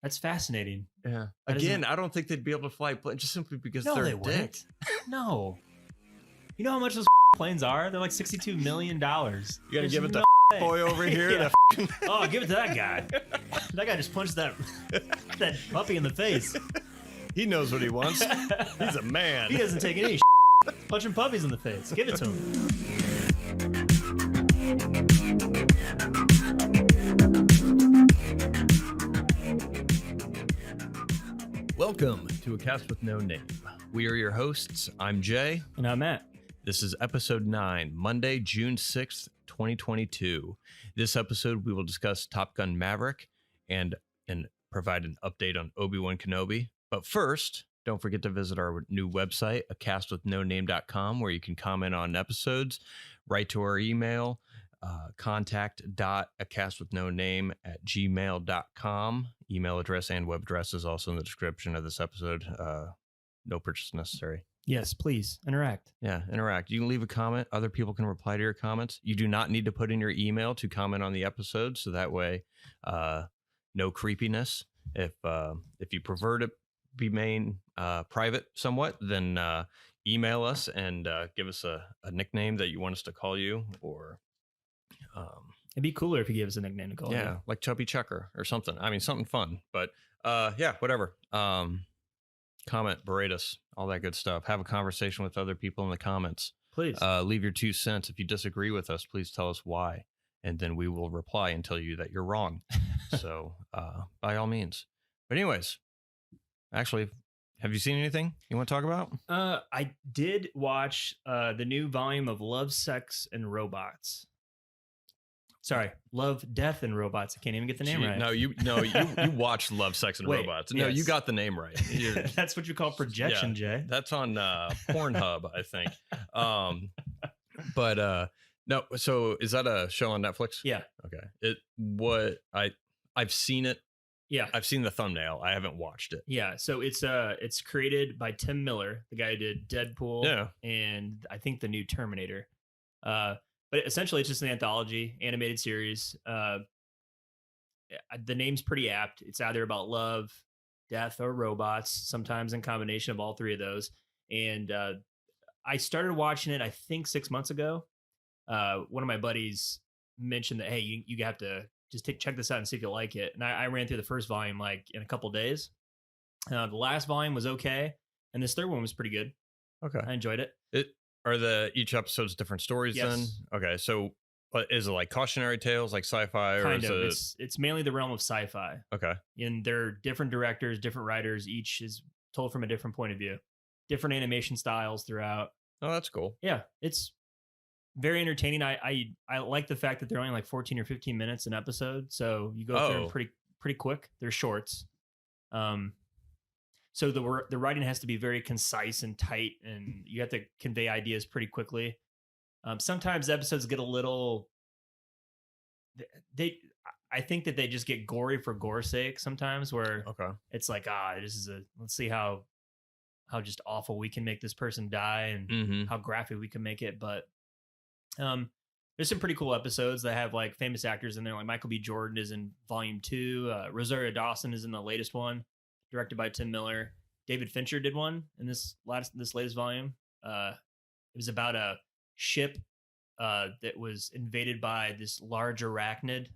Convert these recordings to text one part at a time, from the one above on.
That's fascinating. Yeah. That Again, I don't think they'd be able to fly planes just simply because No, they're they a dick. wouldn't. No. You know how much those planes are? They're like $62 million. You gotta There's give it no to way. boy over here. Yeah. that Oh, give it to that guy. That guy just punched that puppy in the face. He knows what he wants. He's a man. He doesn't take any punching puppies in the face. Give it to him. Welcome to A Cast with No Name. We are your hosts. I'm Jay. And I'm Matt. This is episode 9, Monday, June 6th, 2022. This episode, we will discuss Top Gun Maverick and provide an update on Obi-Wan Kenobi. But first, don't forget to visit our new website, acastwithnoname.com, where you can comment on episodes, write to our email, contact.acastwithnoname@gmail.com. Email address and web address is also in the description of this episode. No purchase necessary. Yes, please interact. Yeah, interact. You can leave a comment. Other people can reply to your comments. You do not need to put in your email to comment on the episode, so that way, no creepiness. If you prefer to be private somewhat, then email us and give us a nickname that you want us to call you, or It'd be cooler if you gave us a nickname to call you. yeah, like Chubby Checker or something. I mean, something fun. But yeah, whatever. Comment, berate us, all that good stuff. Have a conversation with other people in the comments. Please. Leave your 2 cents. If you disagree with us, please tell us why, and then we will reply and tell you that you're wrong. So by all means. But anyways, actually, have you seen anything you want to talk about? I did watch the new volume of Love, Sex, and Robots. Sorry, Love, Death, and Robots. I can't even get the name right. No, you watched Love, Sex, and Wait, Robots. No, yes. you got the name right. That's what you call projection, Jay. That's on Pornhub, I think. But no. So is that a show on Netflix? Yeah. Okay. I've seen it. Yeah. I've seen the thumbnail. I haven't watched it. Yeah. So it's created by Tim Miller, the guy who did Deadpool, Yeah. and I think the new Terminator. But essentially, it's just an anthology animated series. The name's pretty apt. It's either about love, death, or robots, sometimes in combination of all three of those. And I started watching it, I think 6 months ago. One of my buddies mentioned that, hey, you have to just check this out and see if you like it. And I ran through the first volume like in a couple days. The last volume was okay, and this third one was pretty good. Okay. I enjoyed it. Are each episode's different stories then? Yes. Okay. So is it like cautionary tales, like sci-fi? Kind of. It's mainly the realm of sci-fi. Okay. And they're different directors, different writers. Each is told from a different point of view. Different animation styles throughout. Oh, that's cool. Yeah, it's very entertaining. I like the fact that they're only like 14 or 15 minutes an episode, so you go through them pretty quick. They're shorts. So the writing has to be very concise and tight, and you have to convey ideas pretty quickly. Sometimes episodes get a little. I think that they just get gory for gore's sake sometimes, where it's like, let's see how just awful we can make this person die, and how graphic we can make it. But there's some pretty cool episodes that have like famous actors in there. Like Michael B. Jordan is in volume 2. Rosario Dawson is in the latest one, directed by Tim Miller. David Fincher did one in this latest volume. It was about a ship that was invaded by this large arachnid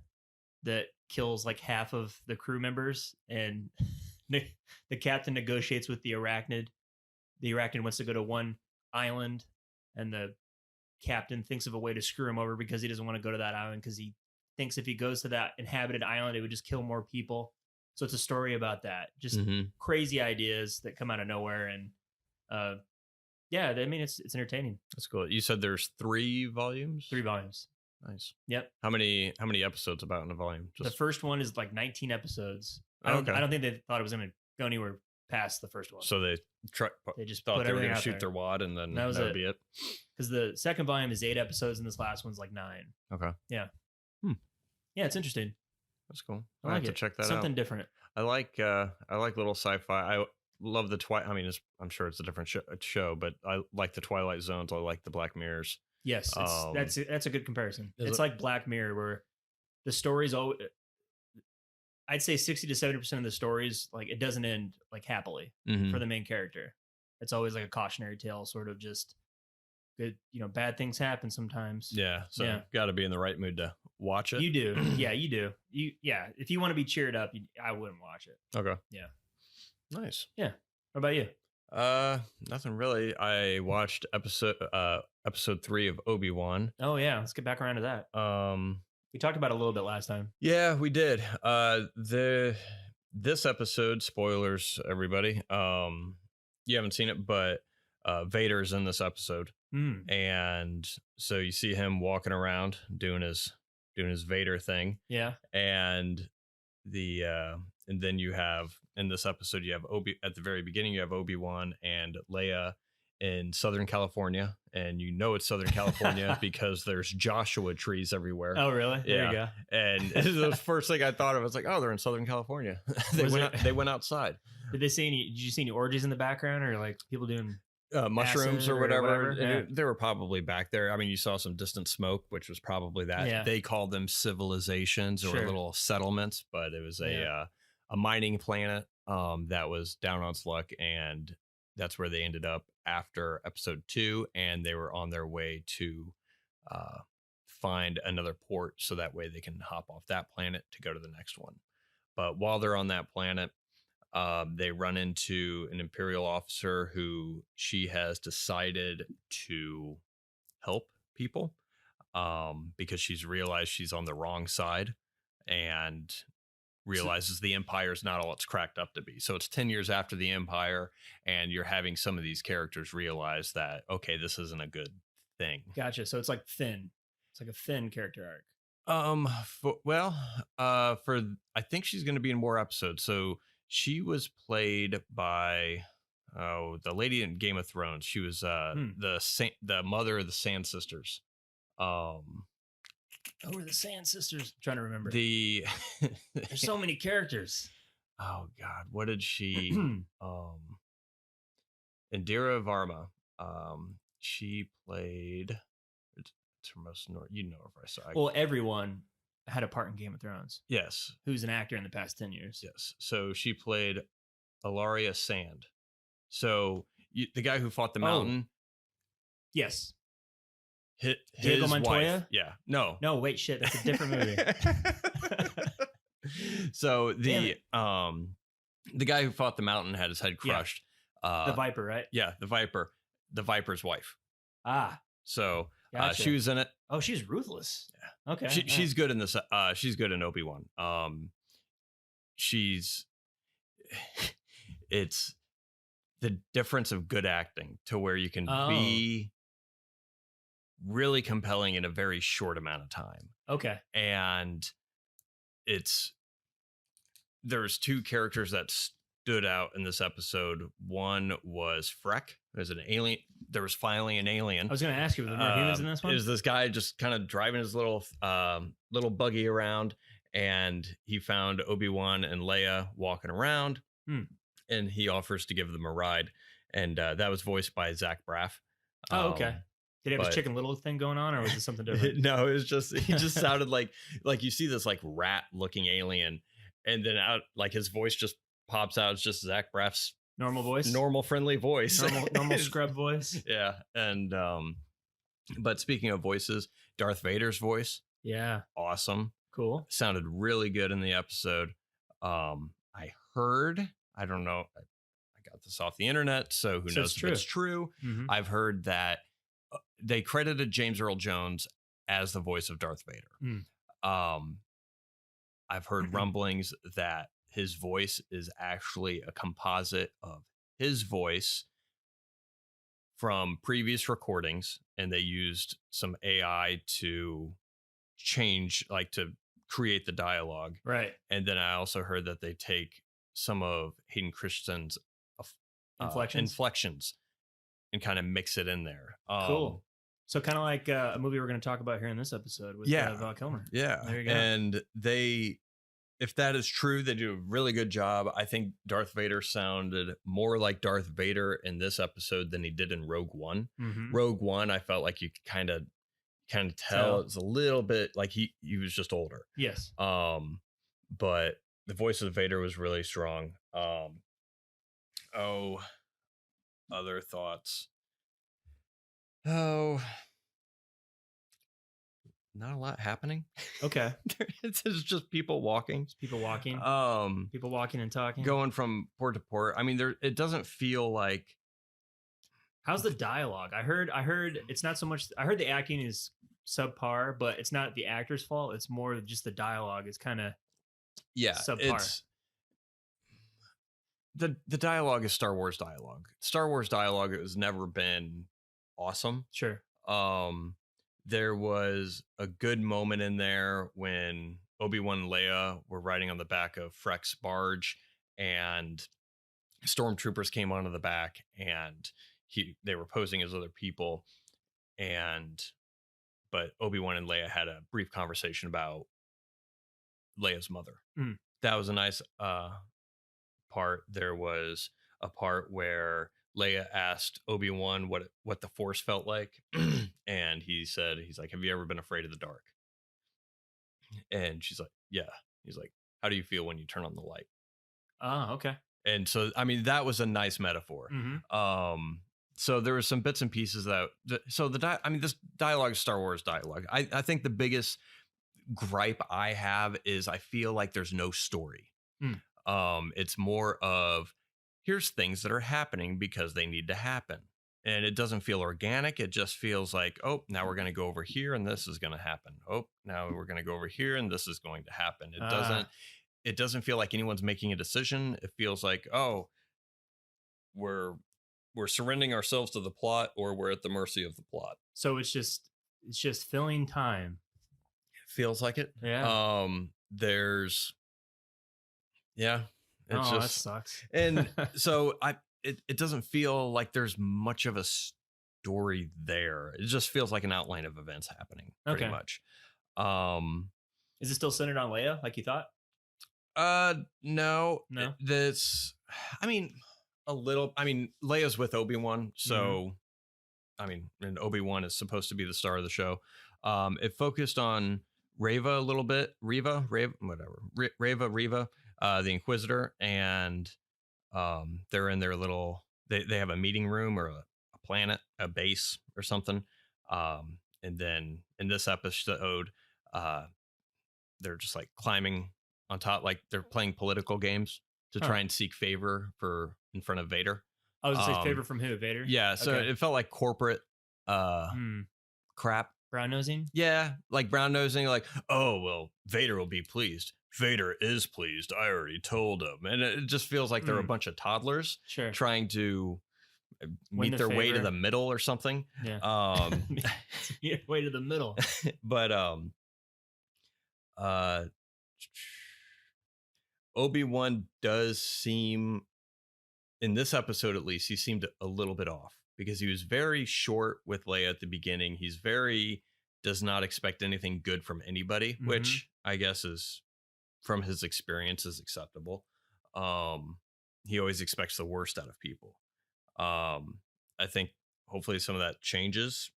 that kills like half of the crew members, and the captain negotiates with the arachnid. The arachnid wants to go to one island, and the captain thinks of a way to screw him over because he doesn't want to go to that island, because he thinks if he goes to that inhabited island, it would just kill more people. So it's a story about that. Just crazy ideas that come out of nowhere. And yeah, I mean, it's entertaining. That's cool. You said there's 3 volumes? 3 volumes. Nice. Yep. How many episodes about in a volume? The first one is like 19 episodes. I don't think they thought it was going to go anywhere past the first one. So they just thought put they were going everything to out shoot there. their wad, and then that would be it. Because the second volume is 8 episodes, and this last one's like 9. Okay. Yeah. Yeah, it's interesting. That's cool. I have to check that out. Something different. I like little sci-fi. I love the Twilight. I mean, I'm sure it's a different show, but I like the Twilight Zones. I like the Black Mirrors. Yes, that's a good comparison. It's like Black Mirror, where the stories always. I'd say 60 to 70% of the stories, like it doesn't end like happily for the main character. It's always like a cautionary tale, sort of just good, bad things happen sometimes. Yeah. So got to be in the right mood to watch it. You do. Yeah, you do. If you want to be cheered up, I wouldn't watch it. Okay. Yeah. Nice. Yeah. What about you? Nothing really. I watched episode 3 of Obi-Wan. Oh yeah, let's get back around to that. We talked about it a little bit last time. Yeah, we did. This episode, spoilers, everybody. You haven't seen it, but Vader's in this episode, and so you see him walking around doing his Vader thing. Yeah, and then you have in this episode you have at the very beginning you have Obi-Wan and Leia in Southern California, and it's Southern California because there's Joshua trees everywhere. Oh, really? There you go. And the first thing I thought of was like, oh, they're in Southern California. They went outside. Did you see any orgies in the background, or like people doing mushrooms or whatever? Yeah. They were probably back there. I mean, you saw some distant smoke, which was probably that. Yeah. They called them civilizations or little settlements, but it was a mining planet that was down on its luck, and that's where they ended up after episode 2, and they were on their way to find another port so that way they can hop off that planet to go to the next one. But while they're on that planet, they run into an Imperial officer who she has decided to help people because she's realized she's on the wrong side and realizes the Empire's not all it's cracked up to be. So it's 10 years after the Empire, and you're having some of these characters realize that, okay, this isn't a good thing. Gotcha. So it's like Finn. It's like a Finn character arc. I think she's going to be in more episodes. So she was played by the lady in Game of Thrones. She was the mother of the Sand Sisters. Who are the Sand Sisters? I'm trying to remember. There's so many characters. Oh God, what did she? Indira Varma. She played. It's her most her for I saw. Well, everyone had a part in Game of Thrones. Yes. Who's an actor in the past 10 years? Yes. So she played Ilaria Sand. So the guy who fought the mountain. Yes. His Diego Montoya? Wife. Yeah. No, wait, shit. That's a different movie. So the guy who fought the mountain had his head crushed. Yeah. The Viper, right? Yeah, the Viper's wife. Ah. So gotcha. she was in it. Oh, she's ruthless. Yeah. Okay. She's good in this. She's good in Obi-Wan. It's the difference of good acting to where you can be really compelling in a very short amount of time. Okay. And there's 2 characters that stood out in this episode. One was Freck. There's an alien. There was finally an alien. I was going to ask you, were there more humans in this one? Is this guy just kind of driving his little buggy around, and he found Obi-Wan and Leia walking around, and he offers to give them a ride. And that was voiced by Zach Braff. Oh, okay. Did he have his Chicken Little thing going on, or was it something different? No, it was just, he just sounded like you see this like rat looking alien, and then out like his voice just pops out. It's just Zach Braff's normal voice, normal friendly voice, normal scrub voice. Yeah. And but speaking of voices, Darth Vader's voice, awesome, cool, sounded really good in the episode. I don't know, I got this off the internet, so who knows if it's true. I've heard that they credited James Earl Jones as the voice of Darth Vader. I've heard rumblings that his voice is actually a composite of his voice from previous recordings, and they used some AI to change, like to create the dialogue. Right. And then I also heard that they take some of Hayden Christensen's inflections and kind of mix it in there. Cool. So kind of like a movie we're going to talk about here in this episode with Val Kilmer. Yeah. There you go. And if that is true, they do a really good job. I think Darth Vader sounded more like Darth Vader in this episode than he did in Rogue One. Rogue One, I felt like you could kind of tell it's a little bit like he was just older. Yes. But the voice of Vader was really strong. Oh, other thoughts. Oh, not a lot happening. Okay. It's just people walking. People walking. People walking and talking. Going from port to port. I mean, it doesn't feel like. How's the dialogue? I heard it's not so much. I heard the acting is subpar, but it's not the actor's fault. It's more just the dialogue. It's kind of subpar. It's the dialogue is Star Wars dialogue. Star Wars dialogue has never been awesome. Sure. There was a good moment in there when Obi-Wan and Leia were riding on the back of Freck's barge, and stormtroopers came onto the back, and they were posing as other people, but Obi-Wan and Leia had a brief conversation about Leia's mother. That was a nice part. There was a part where Leia asked Obi-Wan what the Force felt like, and he's like, have you ever been afraid of the dark? And she's like, yeah. He's like, how do you feel when you turn on the light? Oh, okay. And so, I mean, that was a nice metaphor. So there were some bits and pieces this dialogue is Star Wars dialogue. I think the biggest gripe I have is I feel like there's no story. It's more of, here's things that are happening because they need to happen. And it doesn't feel organic. It just feels like, oh, now we're going to go over here and this is going to happen. Oh, now we're going to go over here and this is going to happen. It doesn't feel like anyone's making a decision. It feels like, oh, we're surrendering ourselves to the plot, or we're at the mercy of the plot. So it's just filling time. It feels like it. Yeah. That sucks. And so it doesn't feel like there's much of a story there. It just feels like an outline of events happening pretty much. Is it still centered on Leia like you thought? No. A little. I mean, Leia's with Obi-Wan, so and Obi-Wan is supposed to be the star of the show. It focused on Reva a little bit. Reva, the Inquisitor, and they're in their little. They have a meeting room or a planet, a base or something. And then in this episode, they're just like climbing on top, like they're playing political games to try and seek favor in front of Vader. I was going to say favor from who? Vader? Yeah, so it felt like corporate crap. Brown nosing? Yeah, like brown nosing, like, oh, well, Vader will be pleased. Vader is pleased. I already told him. And it just feels like they're a bunch of toddlers trying to meet their way to the middle or something. Yeah. Way to the middle. But Obi-Wan does seem, in this episode at least, he seemed a little bit off because he was very short with Leia at the beginning. He's does not expect anything good from anybody, which I guess is, from his experience, is acceptable. He always expects the worst out of people. I think hopefully some of that changes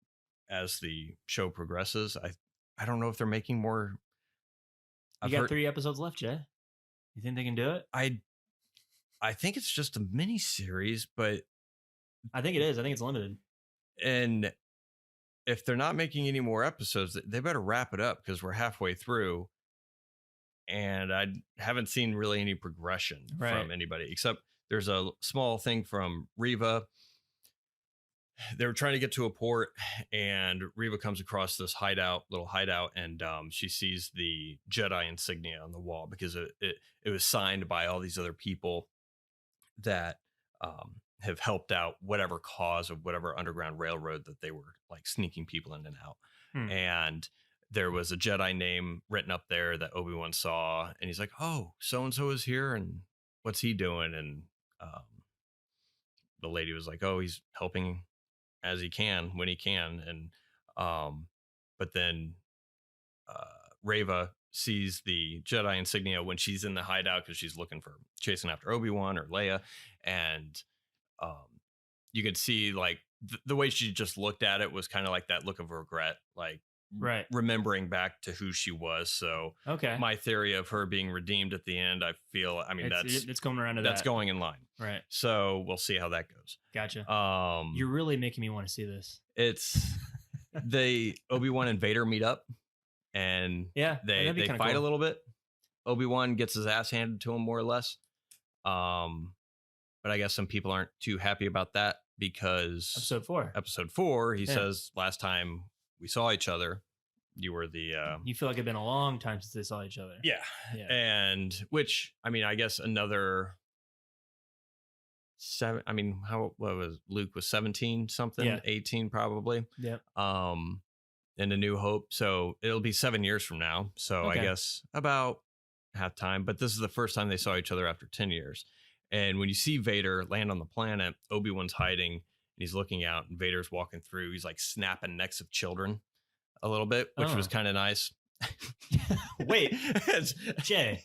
as the show progresses. I don't know if they're making more. You got 3 episodes left, Jay. You think they can do it? I think it's just a mini series, but I think it is. I think it's limited. And if they're not making any more episodes, they better wrap it up because we're halfway through. And I haven't seen really any progression from anybody, except there's a small thing from Reva. They were trying to get to a port, and Reva comes across this little hideout, and she sees the Jedi insignia on the wall because it was signed by all these other people that have helped out whatever cause of whatever underground railroad that they were like sneaking people in and out. And there was a Jedi name written up there that Obi-Wan saw, and he's like, oh, so-and-so is here, and what's he doing? And the lady was like, oh, he's helping as he can when he can. And but then Reva sees the Jedi insignia when she's in the hideout because she's chasing after Obi-Wan or Leia, and you could see like the way she just looked at it was kind of like that look of regret, like right, remembering back to who she was. So okay, my theory of her being redeemed at the end, I feel, I mean, it's coming around to that's that. going in line. Right. So we'll see how that goes. Gotcha. You're really making me want to see this. It's Obi-Wan and Vader meet up, and they fight a little bit. Obi-Wan gets his ass handed to him more or less. But I guess some people aren't too happy about that because episode 4, he says, last time we saw each other, you were the you feel like it's been a long time since they saw each other. Yeah. And which, I mean, I guess another 7, I mean, what was Luke was 17 something, 18 probably. Yeah. In A New Hope. So it'll be 7 years from now. So I guess about half time, but this is the first time they saw each other after 10 years. And when you see Vader land on the planet, Obi-Wan's hiding and he's looking out, and Vader's walking through. He's like snapping necks of children a little bit, which was kind of nice. Wait, Jay.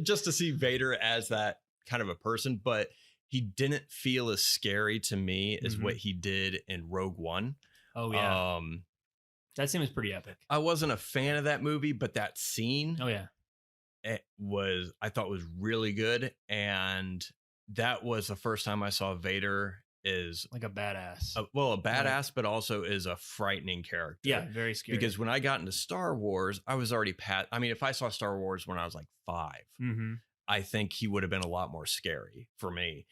Just to see Vader as that kind of a person, but he didn't feel as scary to me as what he did in Rogue One. Oh, yeah. That seems pretty epic. I wasn't a fan of that movie, but that scene. Oh, yeah. I thought was really good, and that was the first time I saw Vader is like a badass. A badass, but also is a frightening character. Yeah, very scary. Because when I got into Star Wars, I was already I mean, if I saw Star Wars when I was like 5, I think he would have been a lot more scary for me.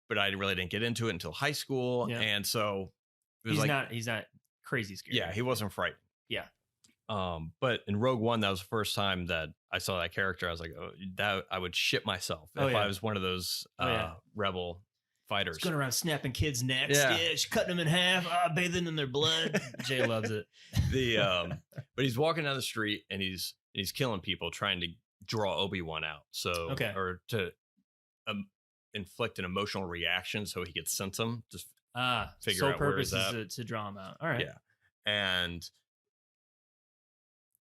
But I really didn't get into it until high school, and so it was he's not crazy scary. Yeah, he wasn't frightened. Yeah. But in Rogue One, that was the first time that I saw that character. I was like, oh, that I would shit myself if I was one of those rebel fighters. He's going around snapping kids' necks, cutting them in half, bathing in their blood. Jay loves it. But he's walking down the street and he's killing people, trying to draw Obi-Wan out. So or to inflict an emotional reaction so he could sense him. Just figure out where he's at. To draw him out. All right. Yeah, and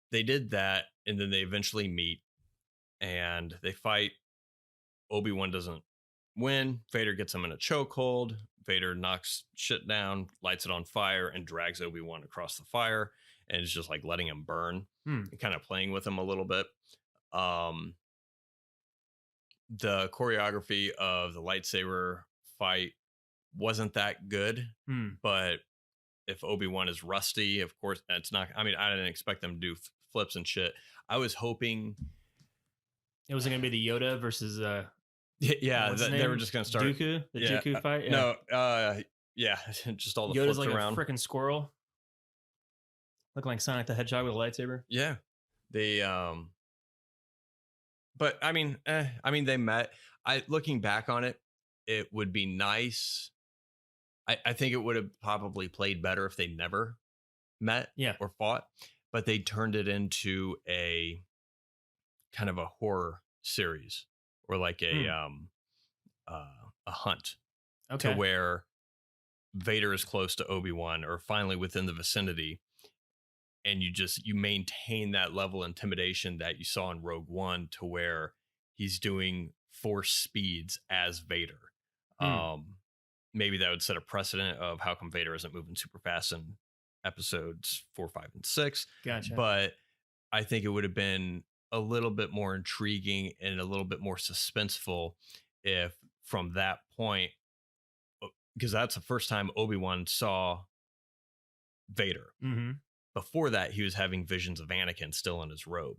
they did that, and then they eventually meet, and they fight. Obi-Wan doesn't win. Vader gets him in a chokehold. Vader knocks shit down, lights it on fire, and drags Obi-Wan across the fire, and is just like letting him burn and kind of playing with him a little bit. The choreography of the lightsaber fight wasn't that good, but if Obi-Wan is rusty, of course, it's not. I mean, I didn't expect them to do flips and shit. I was hoping it wasn't going to be the Yoda versus they were just going to start Dooku, Dooku fight. Yeah. No, just all the Yoda's flips like around. A freaking squirrel, looking like Sonic the Hedgehog with a lightsaber. Yeah, they but I mean, they met. Looking back on it, it would be nice. I think it would have probably played better if they never met or fought, but they turned it into a kind of a horror series or like a hunt to where Vader is close to Obi-Wan or finally within the vicinity. And you maintain that level of intimidation that you saw in Rogue One to where he's doing force speeds as Vader. Maybe that would set a precedent of how come Vader isn't moving super fast in episodes 4, 5, and 6. Gotcha. But I think it would have been a little bit more intriguing and a little bit more suspenseful if from that point, because that's the first time Obi-Wan saw Vader. Before that, he was having visions of Anakin still in his robe.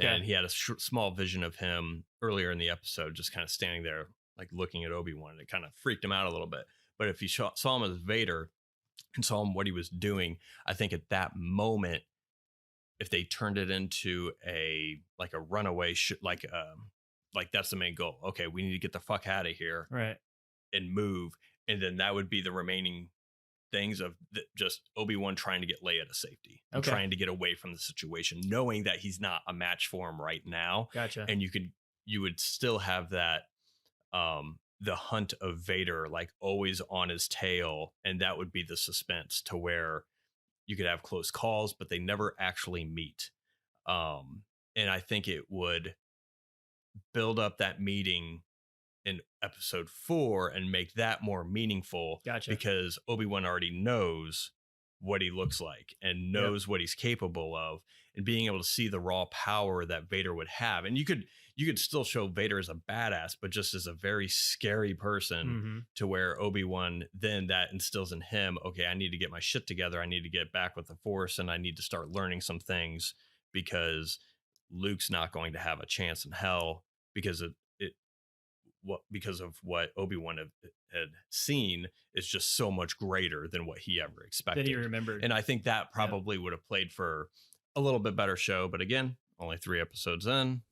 And he had a small vision of him earlier in the episode, just kind of standing there, like looking at Obi-Wan, and it kind of freaked him out a little bit. But if you saw him as Vader and saw him what he was doing, I think at that moment, if they turned it into a runaway, like that's the main goal. Okay, we need to get the fuck out of here, right, and move, and then that would be the remaining things of just Obi-Wan trying to get Leia to safety and trying to get away from the situation, knowing that he's not a match for him right now. Gotcha. And you would still have that the hunt of Vader like always on his tail, and that would be the suspense to where you could have close calls, but they never actually meet. And I think it would build up that meeting in episode 4 and make that more meaningful. Gotcha. Because Obi-Wan already knows what he looks like and knows what he's capable of, and being able to see the raw power that Vader would have. And you could still show Vader as a badass, but just as a very scary person, to where Obi-Wan, then that instills in him, okay, I need to get my shit together. I need to get back with the Force, and I need to start learning some things, because Luke's not going to have a chance in hell, because because of what Obi-Wan had seen is just so much greater than what he ever expected. That he remembered. And I think that probably would have played for a little bit better show. But again, only 3 episodes in.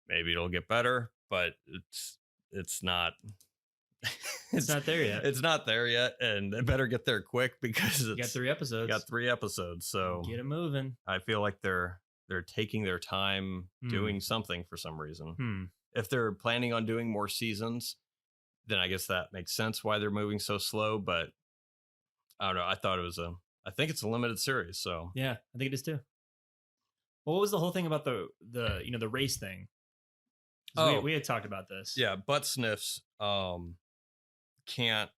Maybe it'll get better, but it's not. It's not there yet. It's not there yet, and it better get there quick, because you got 3 episodes. Got 3 episodes, so get it moving. I feel like they're taking their time doing something for some reason. If they're planning on doing more seasons, then I guess that makes sense why they're moving so slow. But I don't know. I think it's a limited series. So yeah, I think it is too. Well, what was the whole thing about the race thing? We had talked about this. Yeah, butt sniffs can't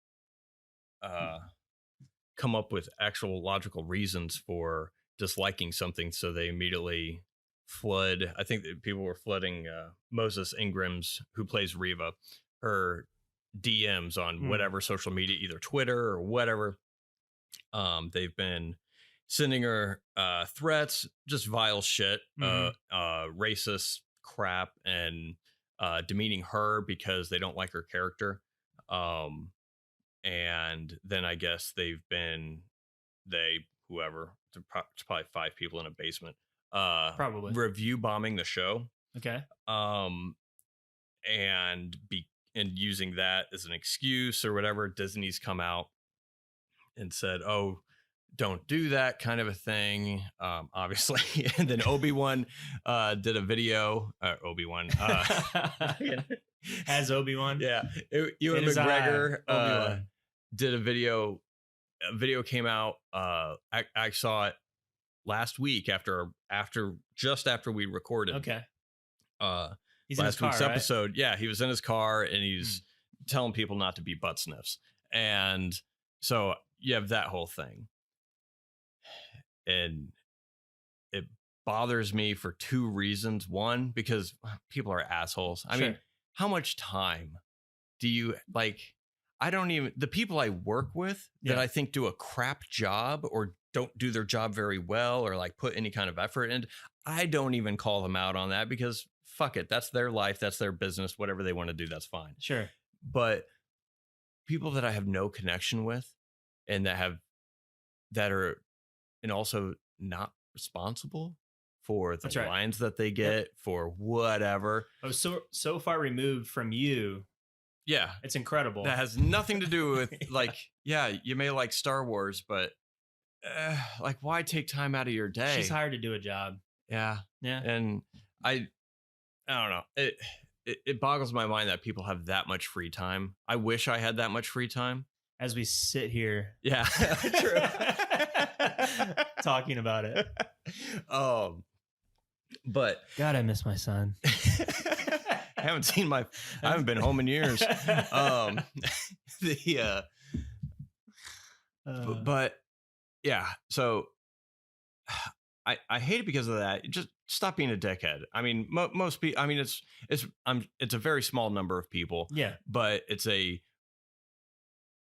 come up with actual logical reasons for disliking something, so they immediately flood. I think that people were flooding Moses Ingram's, who plays Reva, her DMs on whatever social media, either Twitter or whatever. They've been sending her threats, just vile shit, racist crap, and demeaning her because they don't like her character. And then I guess whoever, it's probably 5 people in a basement, probably review bombing the show. Okay. And using that as an excuse or whatever. Disney's come out and said, "Oh, don't do that," kind of a thing. Obviously. And then Obi-Wan did a video. Obi-Wan as Obi-Wan. Yeah. Ewan McGregor did a video. A video came out. I saw it last week after we recorded. Okay. He's last week's episode. Right? Yeah, he was in his car and he's telling people not to be butt sniffs. And so you have that whole thing. And it bothers me for 2 reasons. One, because people are assholes. I mean, how much time do you the people I work with that I think do a crap job or don't do their job very well or like put any kind of effort in, I don't even call them out on that, because fuck it. That's their life. That's their business. Whatever they want to do, that's fine. Sure. But people that I have no connection with and that are and also not responsible for the lines that they get for whatever. Oh, so far removed from you. Yeah. It's incredible. That has nothing to do with you may like Star Wars, but why take time out of your day? She's hired to do a job. Yeah. Yeah. And I don't know. It boggles my mind that people have that much free time. I wish I had that much free time. As we sit here. Yeah. True. Talking about it. But God, I miss my son. I haven't been home in years. But yeah, so I hate it because of that. Just stop being a dickhead. I mean, most people. I mean, it's a very small number of people. Yeah, but it's a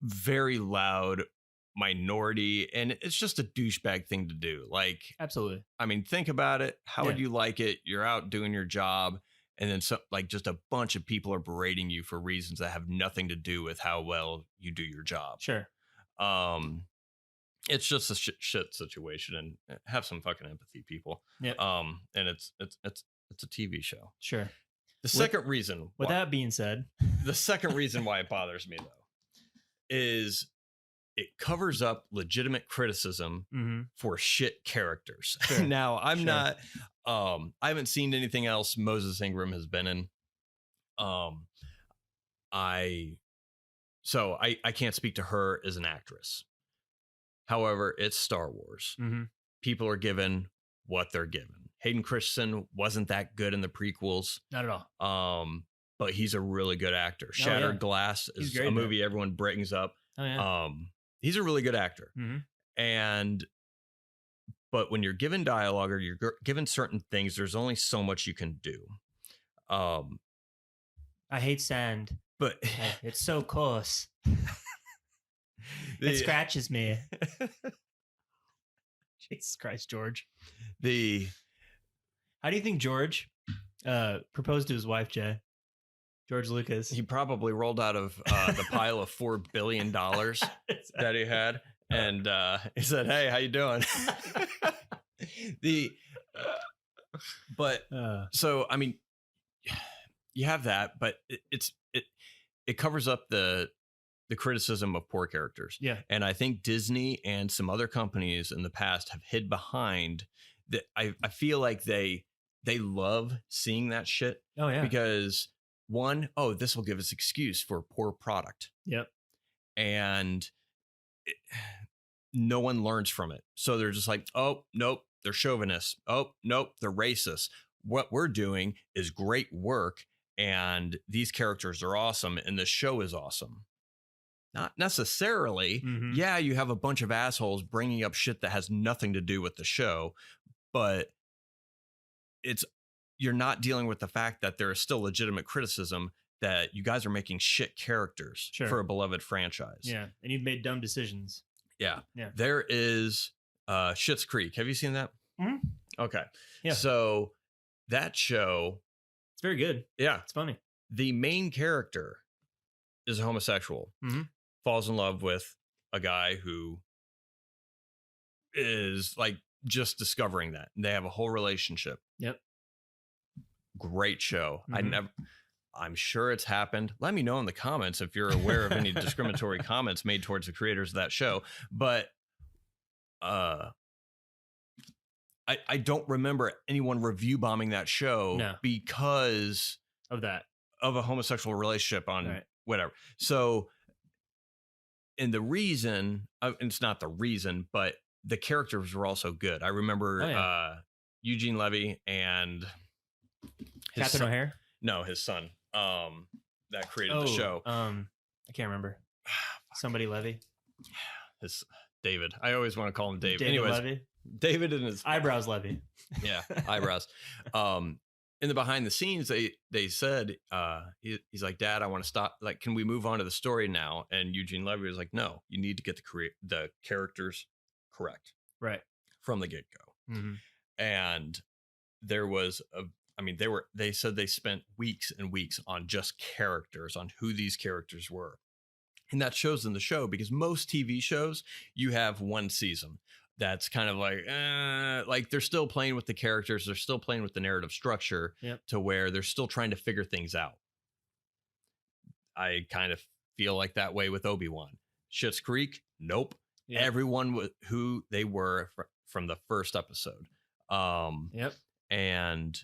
very loud minority, and it's just a douchebag thing to do. Like, absolutely. I mean, think about it. How would you like it? You're out doing your job, and then just a bunch of people are berating you for reasons that have nothing to do with how well you do your job. Sure. It's just a shit situation, and have some fucking empathy, people. Yeah. And it's a TV show. Sure. The second reason. With that being said, the second reason why it bothers me though is it covers up legitimate criticism for shit characters. Sure. Now I'm not. I haven't seen anything else Moses Ingram has been in. I can't speak to her as an actress. However, it's Star Wars. People are given what they're given. Hayden Christensen wasn't that good in the prequels. Not at all. But he's a really good actor. Shattered Glass is a movie everyone brings up. Oh, yeah. He's a really good actor. But when you're given dialogue or you're given certain things, there's only so much you can do. I hate sand, but it's so coarse. It scratches me. Jesus Christ, George. How do you think George proposed to his wife, Jay? George Lucas. He probably rolled out of the pile of $4 billion that he had. And he said, "Hey, how you doing?" So I mean, you have that, but it covers up the criticism of poor characters. Yeah, and I think Disney and some other companies in the past have hid behind that. I feel like they love seeing that shit. Oh yeah, because this will give us excuse for a poor product. Yep, and no one learns from it. So they're just like, oh, nope, they're chauvinists. Oh, nope, they're racist. What we're doing is great work, and these characters are awesome, and the show is awesome. Not necessarily. Mm-hmm. Yeah, you have a bunch of assholes bringing up shit that has nothing to do with the show, but you're not dealing with the fact that there is still legitimate criticism that you guys are making shit characters for a beloved franchise. Yeah, and you've made dumb decisions. Yeah. There is Schitt's Creek. Have you seen that? Mm-hmm. Okay. Yeah. So that show, it's very good. Yeah. It's funny. The main character is a homosexual, falls in love with a guy who is like just discovering that. They have a whole relationship. Yep. Great show. I'm sure it's happened. Let me know in the comments if you're aware of any discriminatory comments made towards the creators of that show. But I don't remember anyone review bombing that show because of a homosexual relationship on whatever. So, and the reason, it's not the reason, but the characters were also good. I remember Eugene Levy and Captain O'Hare. No, his son. That created the show. I can't remember. Somebody Levy. His David. I always want to call him David. Anyways, Levy. David and his eyebrows Levy. Yeah, eyebrows. In the behind the scenes, they said he's like, "Dad, I want to stop. Like, can we move on to the story now?" And Eugene Levy was like, "No, you need to get the characters correct, right, from the get go." And there was they said they spent weeks and weeks on just characters, on who these characters were. And that shows in the show, because most TV shows, you have one season that's kind of like they're still playing with the characters. They're still playing with the narrative structure to where they're still trying to figure things out. I kind of feel like that way with Obi-Wan. Schitt's Creek, nope. Yep. Everyone who they were from the first episode. And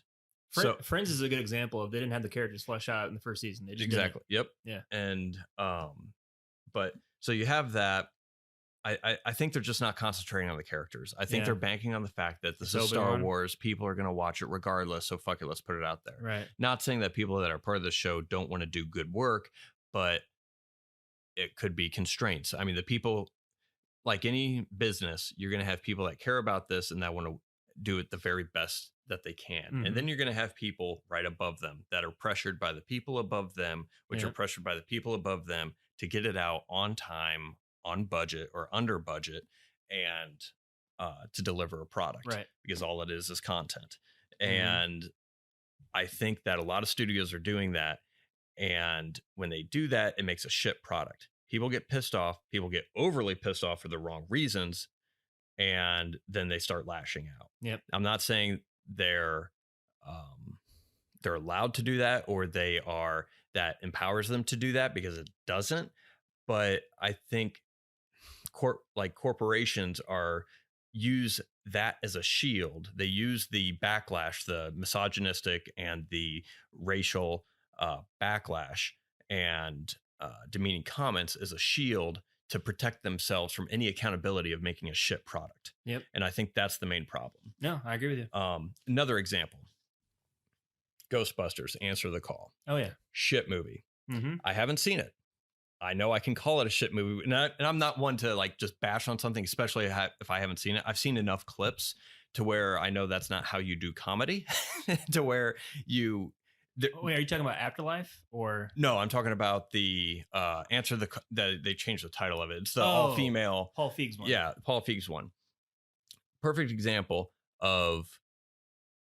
Friends is a good example of, they didn't have the characters flesh out in the first season. They just exactly. Didn't. Yep. Yeah. And but so you have that. I think they're just not concentrating on the characters. I think they're banking on the fact that this is Star Wars. People are going to watch it regardless. So fuck it, let's put it out there. Right. Not saying that people that are part of the show don't want to do good work, but it could be constraints. I mean, the people, like any business, you're going to have people that care about this and that want to do it the very best that they can. And then you're going to have people right above them that are pressured by the people above them, which are pressured by the people above them to get it out on time, on budget or under budget, and to deliver a product, right? Because all it is content. And I think that a lot of studios are doing that. And when they do that, it makes a shit product. People get pissed off. People get overly pissed off for the wrong reasons. And then they start lashing out. Yep. I'm not saying they're allowed to do that, or that empowers them to do that, because it doesn't. But I think corporations use that as a shield. They use the backlash, the misogynistic and the racial backlash and demeaning comments as a shield to protect themselves from any accountability of making a shit product. Yep. And I think that's the main problem. No, I agree with you. Another example, Ghostbusters, Answer the Call. Oh yeah. Shit movie. I haven't seen it. I know I can call it a shit movie, and I'm not one to like just bash on something, especially if I haven't seen it. I've seen enough clips to where I know that's not how you do comedy, to where you. Wait, are you talking about Afterlife or? No, I'm talking about the answer they changed the title of it. It's the all female Paul Feig's one. Yeah, Paul Feig's one. Perfect example of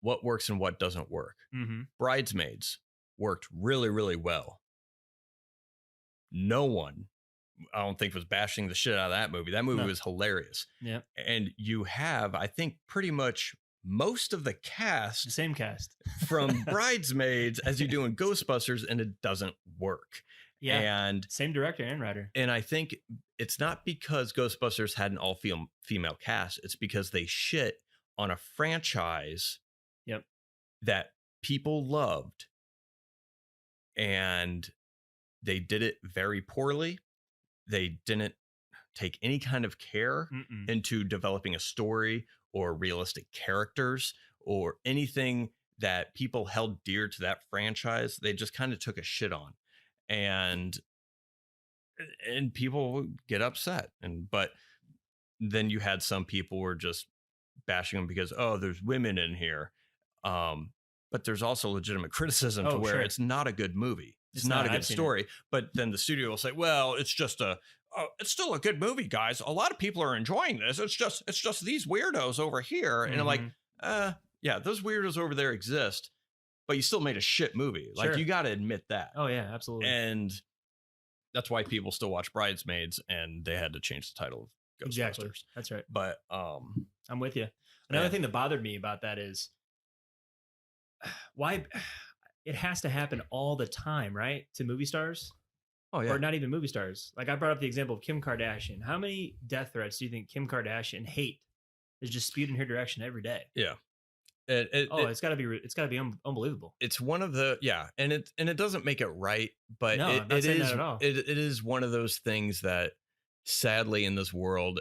what works and what doesn't work. Mm-hmm. Bridesmaids worked really, really well. No one, I don't think, was bashing the shit out of that movie. That movie was hilarious. Yeah. And you have, I think, pretty much most of the cast, the same cast from Bridesmaids as you do in Ghostbusters, and it doesn't work. Yeah. And same director and writer. And I think it's not because Ghostbusters had an all female cast. It's because they shit on a franchise that people loved, and they did it very poorly. They didn't take any kind of care into developing a story or realistic characters or anything that people held dear to that franchise. They just kind of took a shit on, and people get upset. But then you had some people were just bashing them because, oh, there's women in here. But there's also legitimate criticism to where it's not a good movie. It's not a good story. But then the studio will say, well, it's just it's still a good movie, guys. A lot of people are enjoying this. It's just these weirdos over here. And I'm like, yeah, those weirdos over there exist, but you still made a shit movie. Like, you got to admit that. Oh yeah, absolutely. And that's why people still watch Bridesmaids, and they had to change the title of Ghostbusters. Exactly. That's right. But I'm with you. Another thing that bothered me about that is why it has to happen all the time, right? To movie stars. Oh yeah. Or not even movie stars. Like, I brought up the example of Kim Kardashian. How many death threats do you think Kim Kardashian hate is just spewed in her direction every day? Yeah. It's got to be unbelievable. It's one of the and it doesn't make it right, but no, it is it is one of those things that sadly in this world,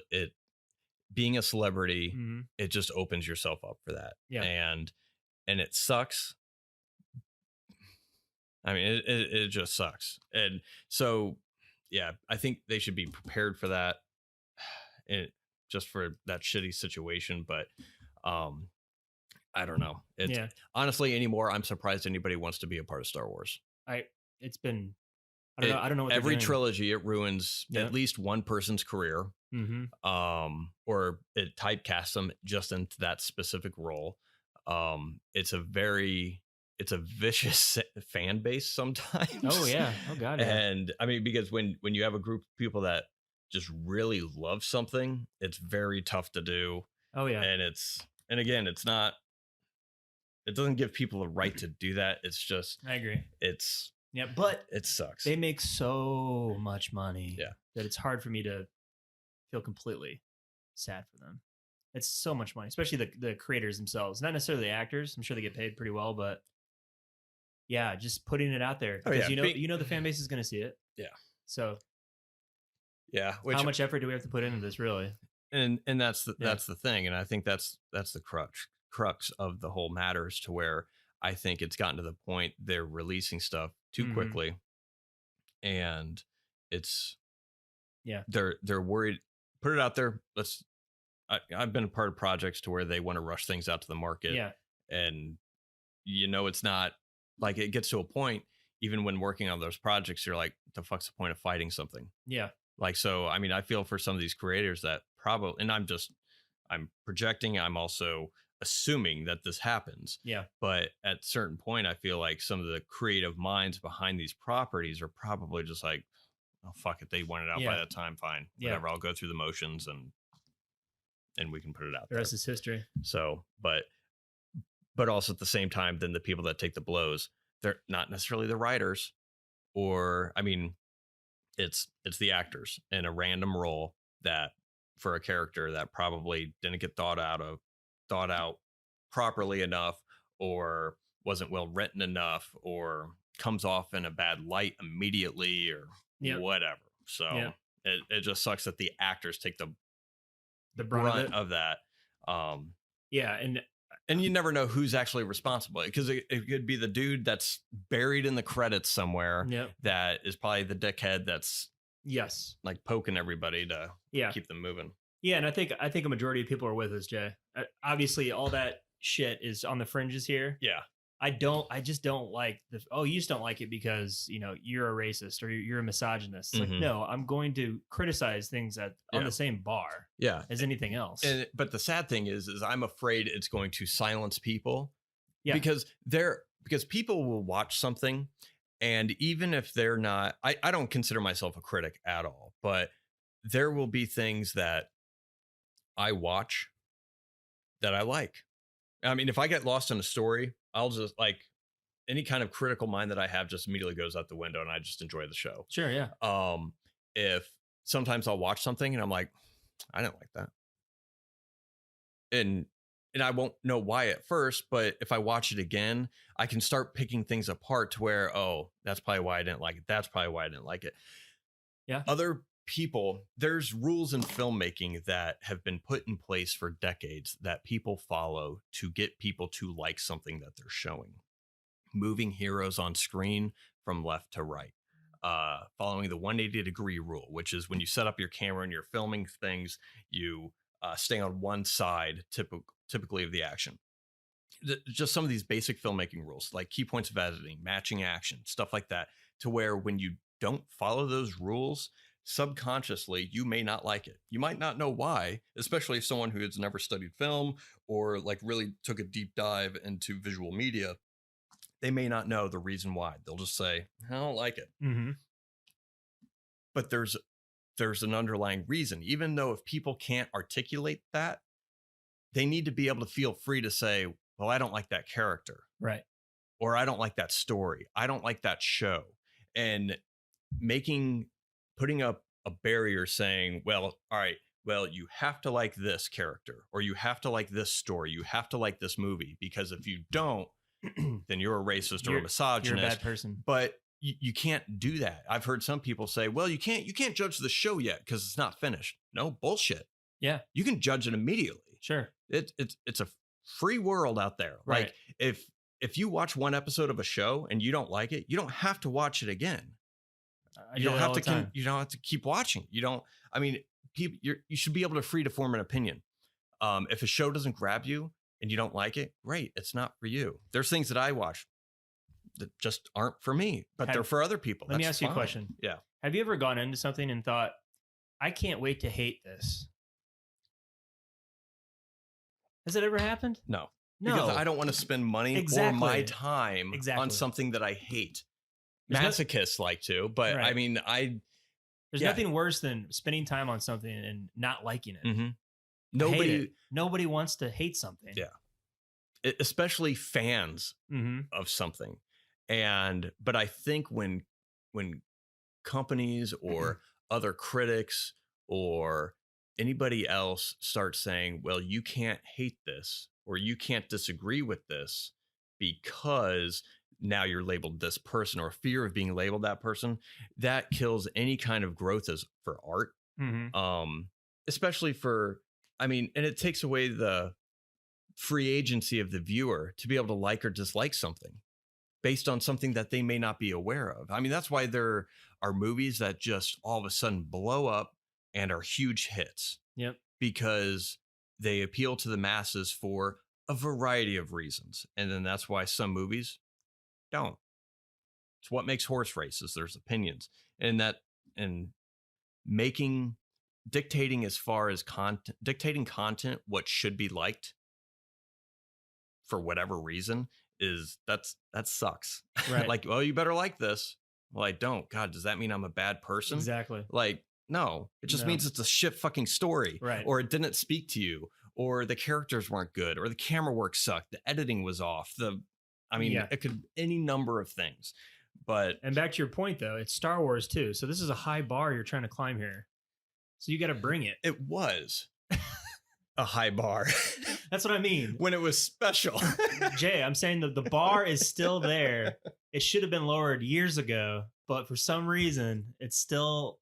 being a celebrity, it just opens yourself up for that. Yeah. And it sucks. I mean, it just sucks. And so, yeah, I think they should be prepared for that, and just for that shitty situation. But I don't know. Honestly, anymore, I'm surprised anybody wants to be a part of Star Wars. I don't know what every trilogy, it ruins at least one person's career. Or it typecasts them just into that specific role. It's a vicious fan base sometimes. Oh yeah. Oh god. Yeah. And I mean, because when you have a group of people that just really love something, it's very tough to do. Oh yeah. And again, it doesn't give people the right to do that. It's just, I agree. But it sucks. They make so much money that it's hard for me to feel completely sad for them. It's so much money, especially the creators themselves, not necessarily the actors. I'm sure they get paid pretty well, but yeah, just putting it out there because the fan base is going to see it. Yeah. So yeah, how much effort do we have to put into this, really? And that's the thing, and I think that's the crux of the whole matter, is to where I think it's gotten to the point they're releasing stuff too quickly, and they're worried. Put it out there. I've been a part of projects to where they want to rush things out to the market. Yeah. And it's not like, it gets to a point, even when working on those projects, you're like, the fuck's the point of fighting something? Yeah. Like, so, I mean, I feel for some of these creators that probably, and I'm projecting, I'm also assuming that this happens. Yeah. But at a certain point, I feel like some of the creative minds behind these properties are probably just like, oh, fuck it. They want it out by that time. Fine. Whatever. I'll go through the motions and we can put it out there. The rest is history. So, but also at the same time, then the people that take the blows, they're not necessarily the writers, or, I mean, it's the actors in a random role that, for a character that probably didn't get thought out properly enough, or wasn't well written enough, or comes off in a bad light immediately, or whatever. So it just sucks that the actors take the brunt of that. And you never know who's actually responsible, because it could be the dude that's buried in the credits somewhere that is probably the dickhead that's Yes. like poking everybody to keep them moving. Yeah, and I think a majority of people are with us, Jay. Obviously, all that shit is on the fringes here. Yeah. I just don't like you just don't like it because, you're a racist or you're a misogynist. It's like, no, I'm going to criticize things on the same bar as anything else. But the sad thing is I'm afraid it's going to silence people because people will watch something, and even if they're not, I don't consider myself a critic at all, but there will be things that I watch that I like. I mean, if I get lost in a story, I'll just like any kind of critical mind that I have just immediately goes out the window, and I just enjoy the show. Sure. Yeah. If sometimes I'll watch something and I'm like, I didn't like that. And I won't know why at first, but if I watch it again, I can start picking things apart to where, oh, that's probably why I didn't like it. That's probably why I didn't like it. Yeah. Other people, there's rules in filmmaking that have been put in place for decades that people follow to get people to like something that they're showing. Moving heroes on screen from left to right. Following the 180-degree rule, which is when you set up your camera and you're filming things, you stay on one side typically of the action. Just some of these basic filmmaking rules, like key points of editing, matching action, stuff like that, to where when you don't follow those rules, subconsciously, you may not like it. You might not know why, especially if someone who has never studied film or like really took a deep dive into visual media, they may not know the reason why. They'll just say, I don't like it. Mm-hmm. But there's an underlying reason. Even though if people can't articulate that, they need to be able to feel free to say, well, I don't like that character. Right. Or I don't like that story. I don't like that show. And putting up a barrier saying, well, all right, well, you have to like this character, or you have to like this story. You have to like this movie, because if you don't, then you're a racist or a misogynist. You're a bad person. But you can't do that. I've heard some people say, well, you can't judge the show yet because it's not finished. No, bullshit. Yeah. You can judge it immediately. Sure. It's a free world out there. Right. Like if you watch one episode of a show and you don't like it, you don't have to watch it again. You don't have to keep watching. You should be able to free to form an opinion. If a show doesn't grab you and you don't like it, great. It's not for you. There's things that I watch that just aren't for me, but they're for other people. Let me ask you a question. Yeah. Have you ever gone into something and thought, I can't wait to hate this? Has it ever happened? No. Because I don't want to spend money or my time on something that I hate. Masochists like to, but right. I mean, there's nothing worse than spending time on something and not liking it. Mm-hmm. Nobody wants to hate something. Yeah. Especially fans of something. But I think when companies or other critics or anybody else starts saying, well, you can't hate this or you can't disagree with this because now you're labeled this person, or fear of being labeled that person, that kills any kind of growth for art. Especially and it takes away the free agency of the viewer to be able to like or dislike something based on something that they may not be aware of. I mean, that's why there are movies that just all of a sudden blow up and are huge hits. Yep. Because they appeal to the masses for a variety of reasons. And then that's why some movies don't. It's what makes horse races. There's opinions. And dictating as far as dictating content, what should be liked for whatever reason that sucks. Right. Like, well, you better like this. Well, I don't. God, does that mean I'm a bad person? Exactly. Like, no, it just means it's a shit fucking story. Right. Or it didn't speak to you, or the characters weren't good, or the camera work sucked. The editing was off. It could any number of things. And back to your point though, it's Star Wars too. So this is a high bar you're trying to climb here. So you got to bring it. It was a high bar. That's what I mean. When it was special. Jay, I'm saying that the bar is still there. It should have been lowered years ago, but for some reason, it's still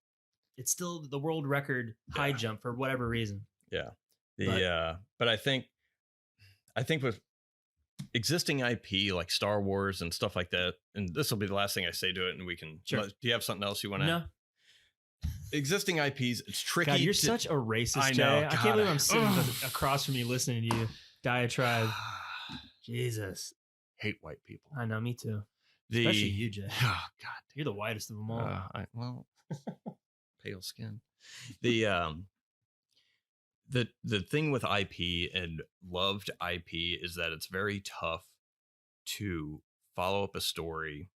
the world record high jump for whatever reason. Yeah. But I think with existing IP like Star Wars and stuff like that, and this will be the last thing I say to it, and we can. Sure. Do you have something else you want to? No. existing IPs, it's tricky. God, you're such a racist, I know, Jay. God, I can't believe I'm sitting across from you listening to you diatribe. Jesus. Hate white people. I know, me too. Especially you, Jay. Oh, God. You're the whitest of them all. Pale skin. The thing with IP and loved IP is that it's very tough to follow up a story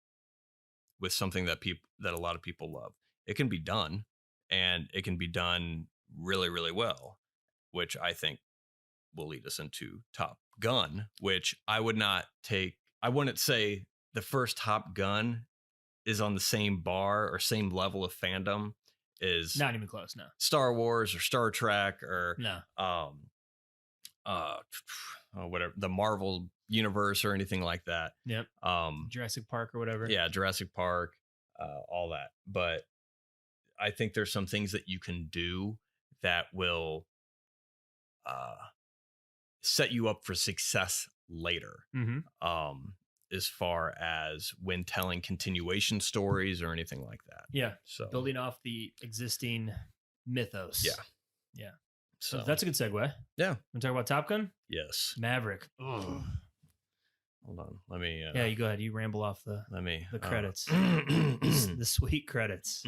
with something that a lot of people love. It can be done, and it can be done really, really well, which I think will lead us into Top Gun, which I wouldn't say the first Top Gun is on the same bar or same level of fandom as not even close. No, Star Wars or Star Trek or whatever, the Marvel universe or anything like that. Yep. Jurassic Park or whatever. Yeah, Jurassic Park, all that. But I think there's some things that you can do that will set you up for success later. As far as when telling continuation stories or anything like that. Yeah. So building off the existing mythos. Yeah. So that's a good segue. Yeah. Want to talk about Top Gun? Yes. Maverick. Ugh. Hold on. Let me. Yeah, you go ahead. You ramble off the credits. The sweet credits.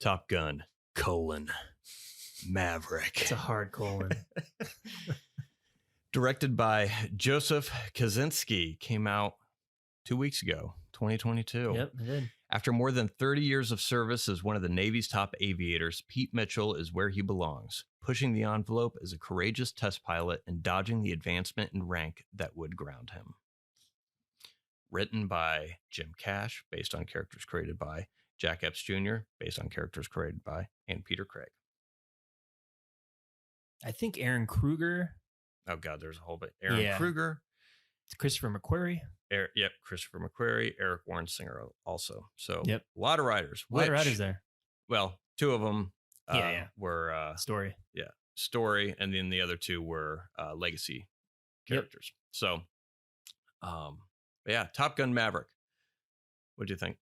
Top Gun, Maverick. It's a hard colon. Directed by Joseph Kosinski, came out 2 weeks ago, 2022. Yep, it did. After more than 30 years of service as one of the Navy's top aviators, Pete Mitchell is where he belongs, pushing the envelope as a courageous test pilot and dodging the advancement in rank that would ground him. Written by Jim Cash, based on characters created by Jack Epps Jr., based on characters created by and Peter Craig. I think Aaron Kruger. Oh, God, there's a whole bit. Aaron Kruger. It's Christopher McQuarrie. Christopher McQuarrie, Eric Warren Singer also. So a lot of writers. A lot of writers there. Well, two of them were Story. Yeah, Story, and then the other two were legacy characters. So, Top Gun Maverick. What do you think?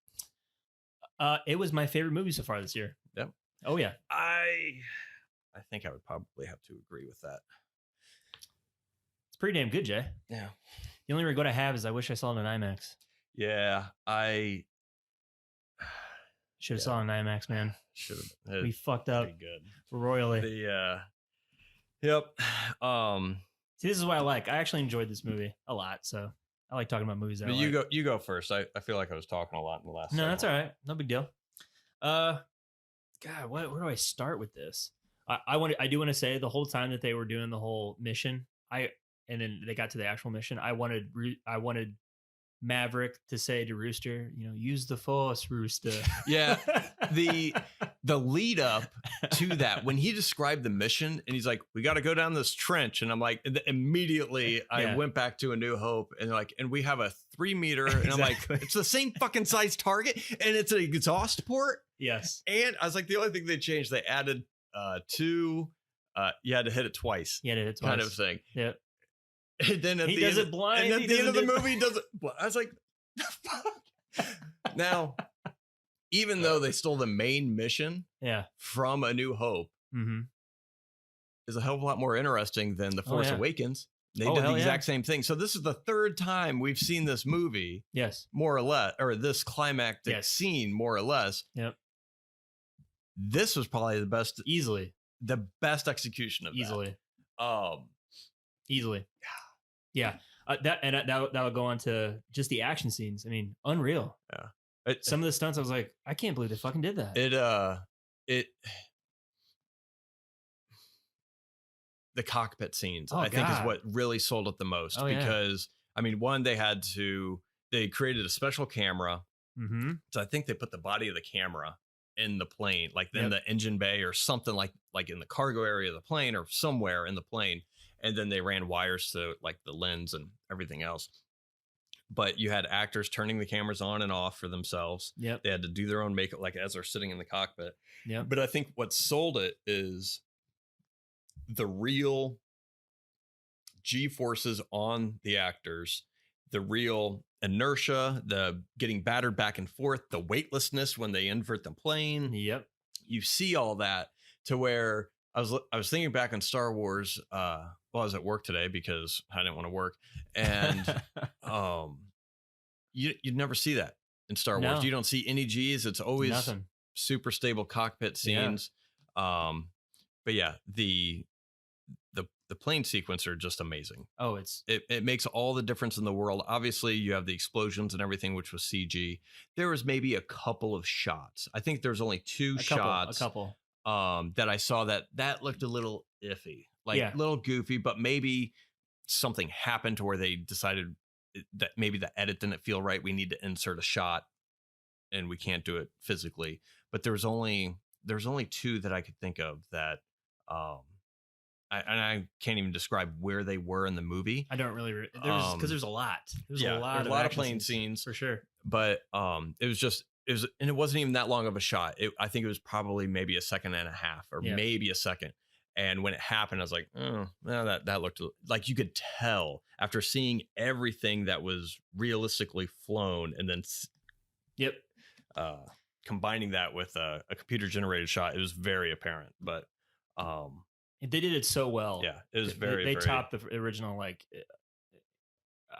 It was my favorite movie so far this year. Yep. Oh yeah. I think I would probably have to agree with that. It's pretty damn good, Jay. Yeah. The only regret I have is I wish I saw it in IMAX. Yeah, I should have saw it in IMAX, man. Should have. We fucked up good royally. Yep. See, this is what I like. I actually enjoyed this movie a lot, so I like talking about movies. You go first. I feel like I was talking a lot in the last. No, segment. That's all right. No big deal. God, where do I start with this? I do want to say the whole time that they were doing the whole mission, and then they got to the actual mission. I wanted Maverick to say to Rooster, use the Force, Rooster. Yeah, the lead up to that when he described the mission and he's like, "We got to go down this trench," and I'm like, immediately I went back to A New Hope and and we have a 3 meter, and I'm like, it's the same fucking size target, and it's an exhaust port. Yes, and I was like, the only thing they changed, they added two. You had to hit it twice. Yeah, hit it twice. Kind of thing. Yeah. And then he does it blind. And at the end of the movie, he does it. I was like, fuck. Now, even though they stole the main mission from A New Hope, is a hell of a lot more interesting than The Force Awakens. They did the exact same thing. So this is the third time we've seen this movie. Yes. More or less, or this climactic scene, more or less. Yep. This was probably the best. Easily. The best execution of Easily. That. Easily. Yeah. That would go on to just the action scenes. I mean, unreal. Yeah. Some of the stunts, I was like, I can't believe they fucking did that. The cockpit scenes, I think, is what really sold it the most because, I mean, one, they created a special camera. So I think they put the body of the camera in the plane, like in the engine bay or something like in the cargo area of the plane or somewhere in the plane. And then they ran wires to like the lens and everything else. But you had actors turning the cameras on and off for themselves. Yep. They had to do their own makeup, like as they're sitting in the cockpit. Yeah. But I think what sold it is the real G-forces on the actors, the real inertia, the getting battered back and forth, the weightlessness when they invert the plane. Yep. You see all that to where I was thinking back on Star Wars. I was at work today because I didn't want to work, and you'd never see that in Star Wars. You don't see any G's. It's always nothing. Super stable cockpit scenes. Yeah. But yeah, the plane sequence are just amazing. Oh, it makes all the difference in the world. Obviously, you have the explosions and everything, which was CG. There was maybe a couple of shots. I think there's only two shots. A couple. That I saw that looked a little iffy, like a little goofy, but maybe something happened to where they decided that maybe the edit didn't feel right. We need to insert a shot and we can't do it physically. But there's only two that I could think of that, I can't even describe where they were in the movie. I don't really, because there's a lot. There's a lot of plane scenes for sure. But it was, and it wasn't even that long of a shot. I think it was probably maybe a second and a half, or maybe a second. And when it happened, I was like, oh, well, that looked like you could tell after seeing everything that was realistically flown, and then combining that with a computer generated shot, it was very apparent. But they did it so well. Yeah, it was they topped the original, like,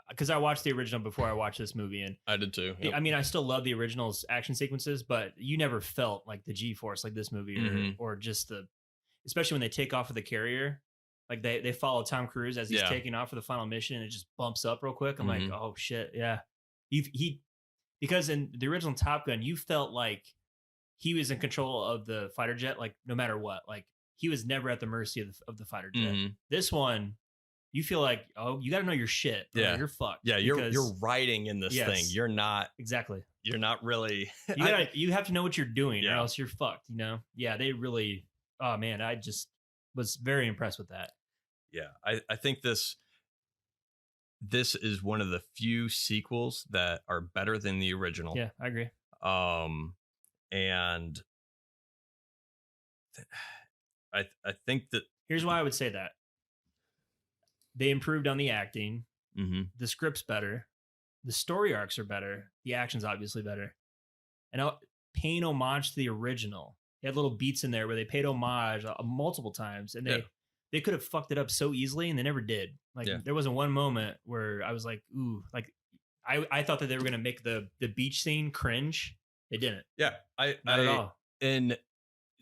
because I watched the original before I watched this movie, and I did too. Yep. I mean, I still love the original's action sequences, but you never felt like the G-force like this movie, or just especially when they take off of the carrier, like they follow Tom Cruise as he's taking off for the final mission, and it just bumps up real quick. I'm like, oh shit, yeah. Because in the original Top Gun, you felt like he was in control of the fighter jet, like no matter what, like he was never at the mercy of the fighter jet. This one, you feel like, oh, you got to know your shit. Bro. You're fucked. Yeah, you're riding in this thing. You're not exactly. You're not really. You have to know what you're doing, or else you're fucked. You know? Yeah, they really. Oh man, I just was very impressed with that. Yeah, I think this is one of the few sequels that are better than the original. Yeah, I agree. And I think that here's why I would say that. They improved on the acting. The script's better. The story arcs are better. The action's obviously better. And paying homage to the original. They had little beats in there where they paid homage multiple times. And they could have fucked it up so easily, and they never did. Like there wasn't one moment where I was like, ooh, like I thought that they were going to make the beach scene cringe. They didn't. Yeah. Not at all. And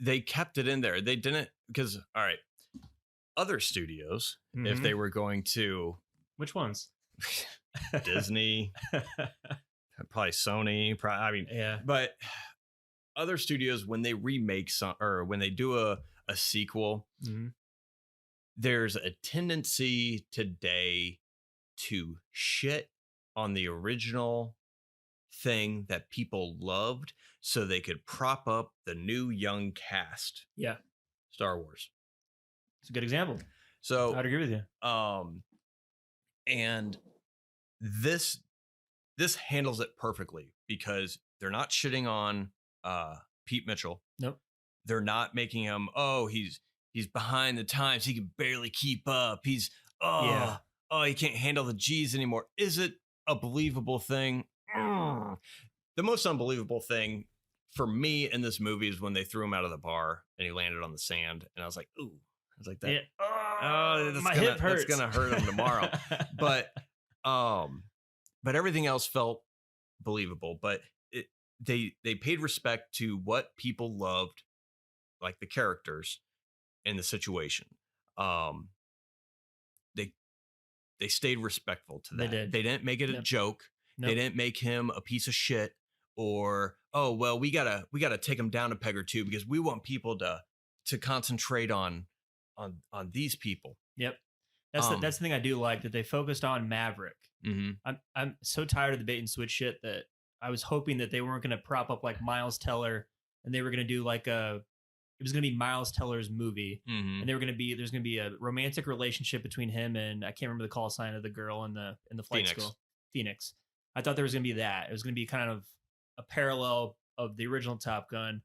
they kept it in there. They didn't, because, all right, other studios, if they were going to, which ones? Disney, probably Sony, but other studios, when they remake or when they do a sequel, there's a tendency today to shit on the original thing that people loved so they could prop up the new young cast. Yeah. Star Wars. It's a good example. So I'd agree with you. And this handles it perfectly because they're not shitting on Pete Mitchell. Nope. They're not making him, oh, he's behind the times. He can barely keep up. He's he can't handle the G's anymore. Is it a believable thing? The most unbelievable thing for me in this movie is when they threw him out of the bar and he landed on the sand, and I was like, ooh. I was like that. Yeah. My hip hurts. That's gonna hurt him tomorrow. but everything else felt believable. But they paid respect to what people loved, like the characters and the situation. They stayed respectful to that. They didn't make it a joke. Nope. They didn't make him a piece of shit, or, oh well, we gotta take him down a peg or two because we want people to concentrate on these people. Yep. That's the thing I do like, that they focused on Maverick. I'm so tired of the bait and switch shit that I was hoping that they weren't going to prop up like Miles Teller, and they were going to do like it was going to be Miles Teller's movie, and there's going to be a romantic relationship between him and, I can't remember the call sign of the girl in the flight school, Phoenix. I thought there was going to be that. It was going to be kind of a parallel of the original Top Gun,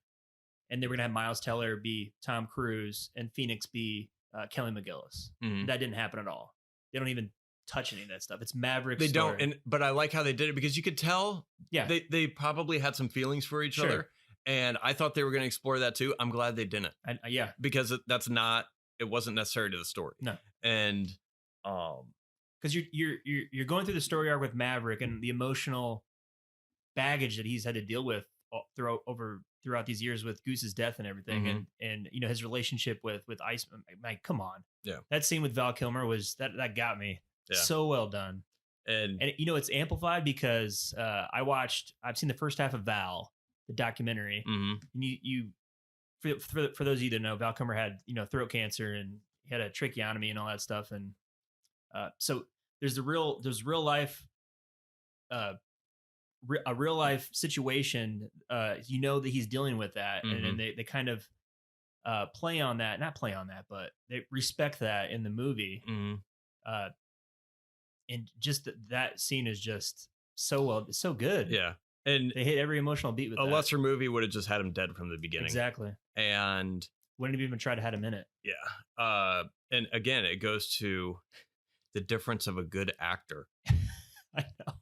and they were going to have Miles Teller be Tom Cruise and Phoenix be Kelly McGillis. That didn't happen at all. They don't even touch any of that stuff. It's Maverick. They don't, but I like how they did it because you could tell they probably had some feelings for each other. And I thought they were going to explore that too. I'm glad they didn't. Because it wasn't necessary to the story. No. And because you're going through the story arc with Maverick and the emotional baggage that he's had to deal with throughout these years with Goose's death and everything, and you know, his relationship with Iceman. Like, come on, that scene with Val Kilmer was that got me so well done. And you know, it's amplified because I've seen the first half of Val, the documentary. And you for those of you that know, Val Kilmer had, you know, throat cancer and he had a tracheotomy and all that stuff, and so there's real life. A real life situation, you know, that he's dealing with that, and they kind of not play on that, but they respect that in the movie. And just that scene is just so good. Yeah, and they hit every emotional beat with a lesser movie would have just had him dead from the beginning. Exactly, and wouldn't have even tried to have him in it. Yeah, and again, it goes to the difference of a good actor. I know.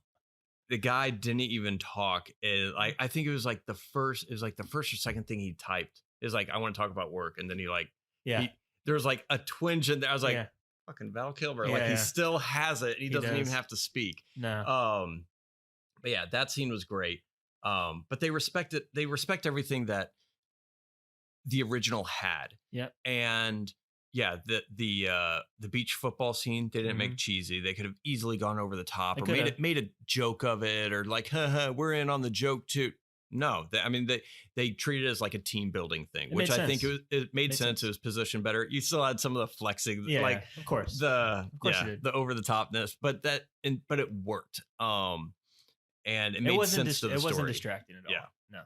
The guy didn't even talk. I think it was like the first or second thing he typed is like, I want to talk about work. And then there was like a twinge in there. I was like, fucking Val Kilmer. He still has it. He doesn't even have to speak. No. But yeah, that scene was great. But they respect it. They respect everything that the original had. Yeah. And yeah, the beach football scene they didn't make cheesy. They could have easily gone over the top or made a joke of it, or like, haha, we're in on the joke too. No, they treated it as like a team building thing, which I think it made sense. It was positioned better. You still had some of the flexing, of course, the over the topness, but it worked. And it made sense to the story. It wasn't distracting at all. Yeah, no,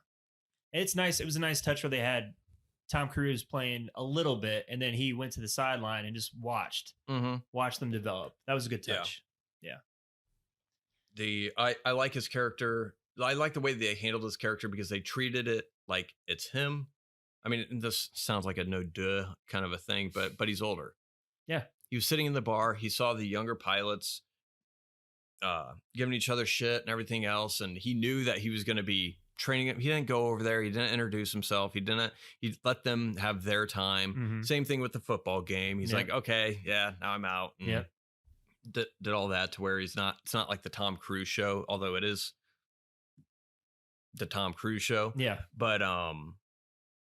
it's nice. It was a nice touch where they had Tom Cruise playing a little bit, and then he went to the sideline and just watched them develop. That was a good touch. Yeah. I like his character. I like the way they handled his character because they treated it like it's him. I mean, this sounds like a no duh kind of a thing, but he's older. Yeah. He was sitting in the bar. He saw the younger pilots giving each other shit and everything else, and he knew that he was going to be training him. He didn't go over there. He didn't introduce himself. He let them have their time. Same thing with the football game. He's like, okay, yeah, now I'm out. Yeah. Did all that to where it's not like the Tom Cruise show, although it is the Tom Cruise show. Yeah. But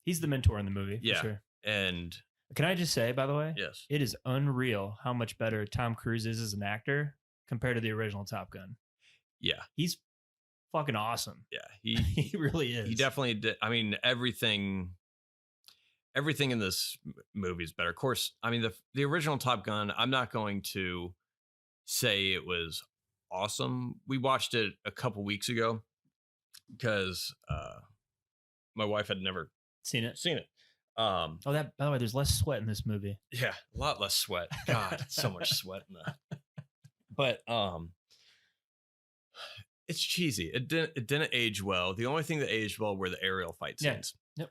he's the mentor in the movie. Yeah. For sure. And can I just say, by the way, yes, it is unreal how much better Tom Cruise is as an actor compared to the original Top Gun. Yeah. He's fucking awesome. Yeah, he really is. He definitely did. I mean, everything in this movie is better. Of course, I mean the original Top Gun, I'm not going to say it was awesome. We watched it a couple weeks ago because my wife had never seen it. By the way, there's less sweat in this movie. Yeah, a lot less sweat. God, so much sweat in that. But it's cheesy. It didn't age well. The only thing that aged well were the aerial fight scenes. Yep.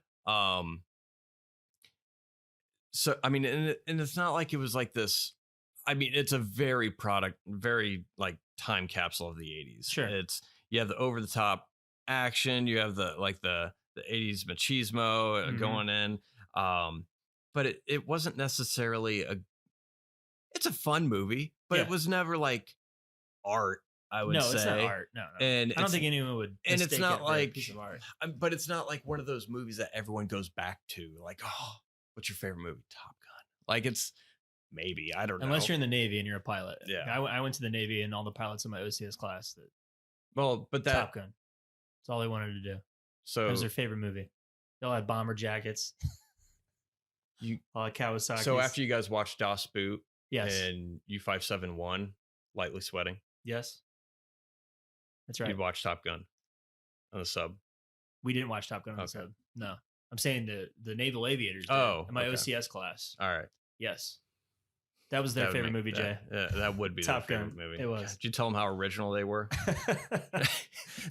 So I mean, and it's not like it was like this. I mean, it's a very like time capsule of the 80s. Sure. You have the over the top action. You have the 80s machismo going in. But it wasn't necessarily it's a fun movie, but it was never like art. I would say it's not art. No. And I don't think anyone would. And it's not like piece of art. But it's not like one of those movies that everyone goes back to. Like, oh, what's your favorite movie? Top Gun. Like, it's maybe, I don't know. Unless you're in the Navy and you're a pilot. Yeah. I went to the Navy and all the pilots in my OCS class. But Top Gun. That's all they wanted to do. So that was their favorite movie. They all had bomber jackets. All had Kawasaki. So after you guys watched Das Boot, yes, and U-571, Lightly Sweating, yes, that's right. You watched Top Gun on the sub. We didn't watch Top Gun on the sub. No, I'm saying the Naval Aviators. Oh, in my OCS class. All right. Yes, that was their favorite movie, Jay. Yeah, that would be Top their Gun. favorite movie. It was. Did you tell them how original they were?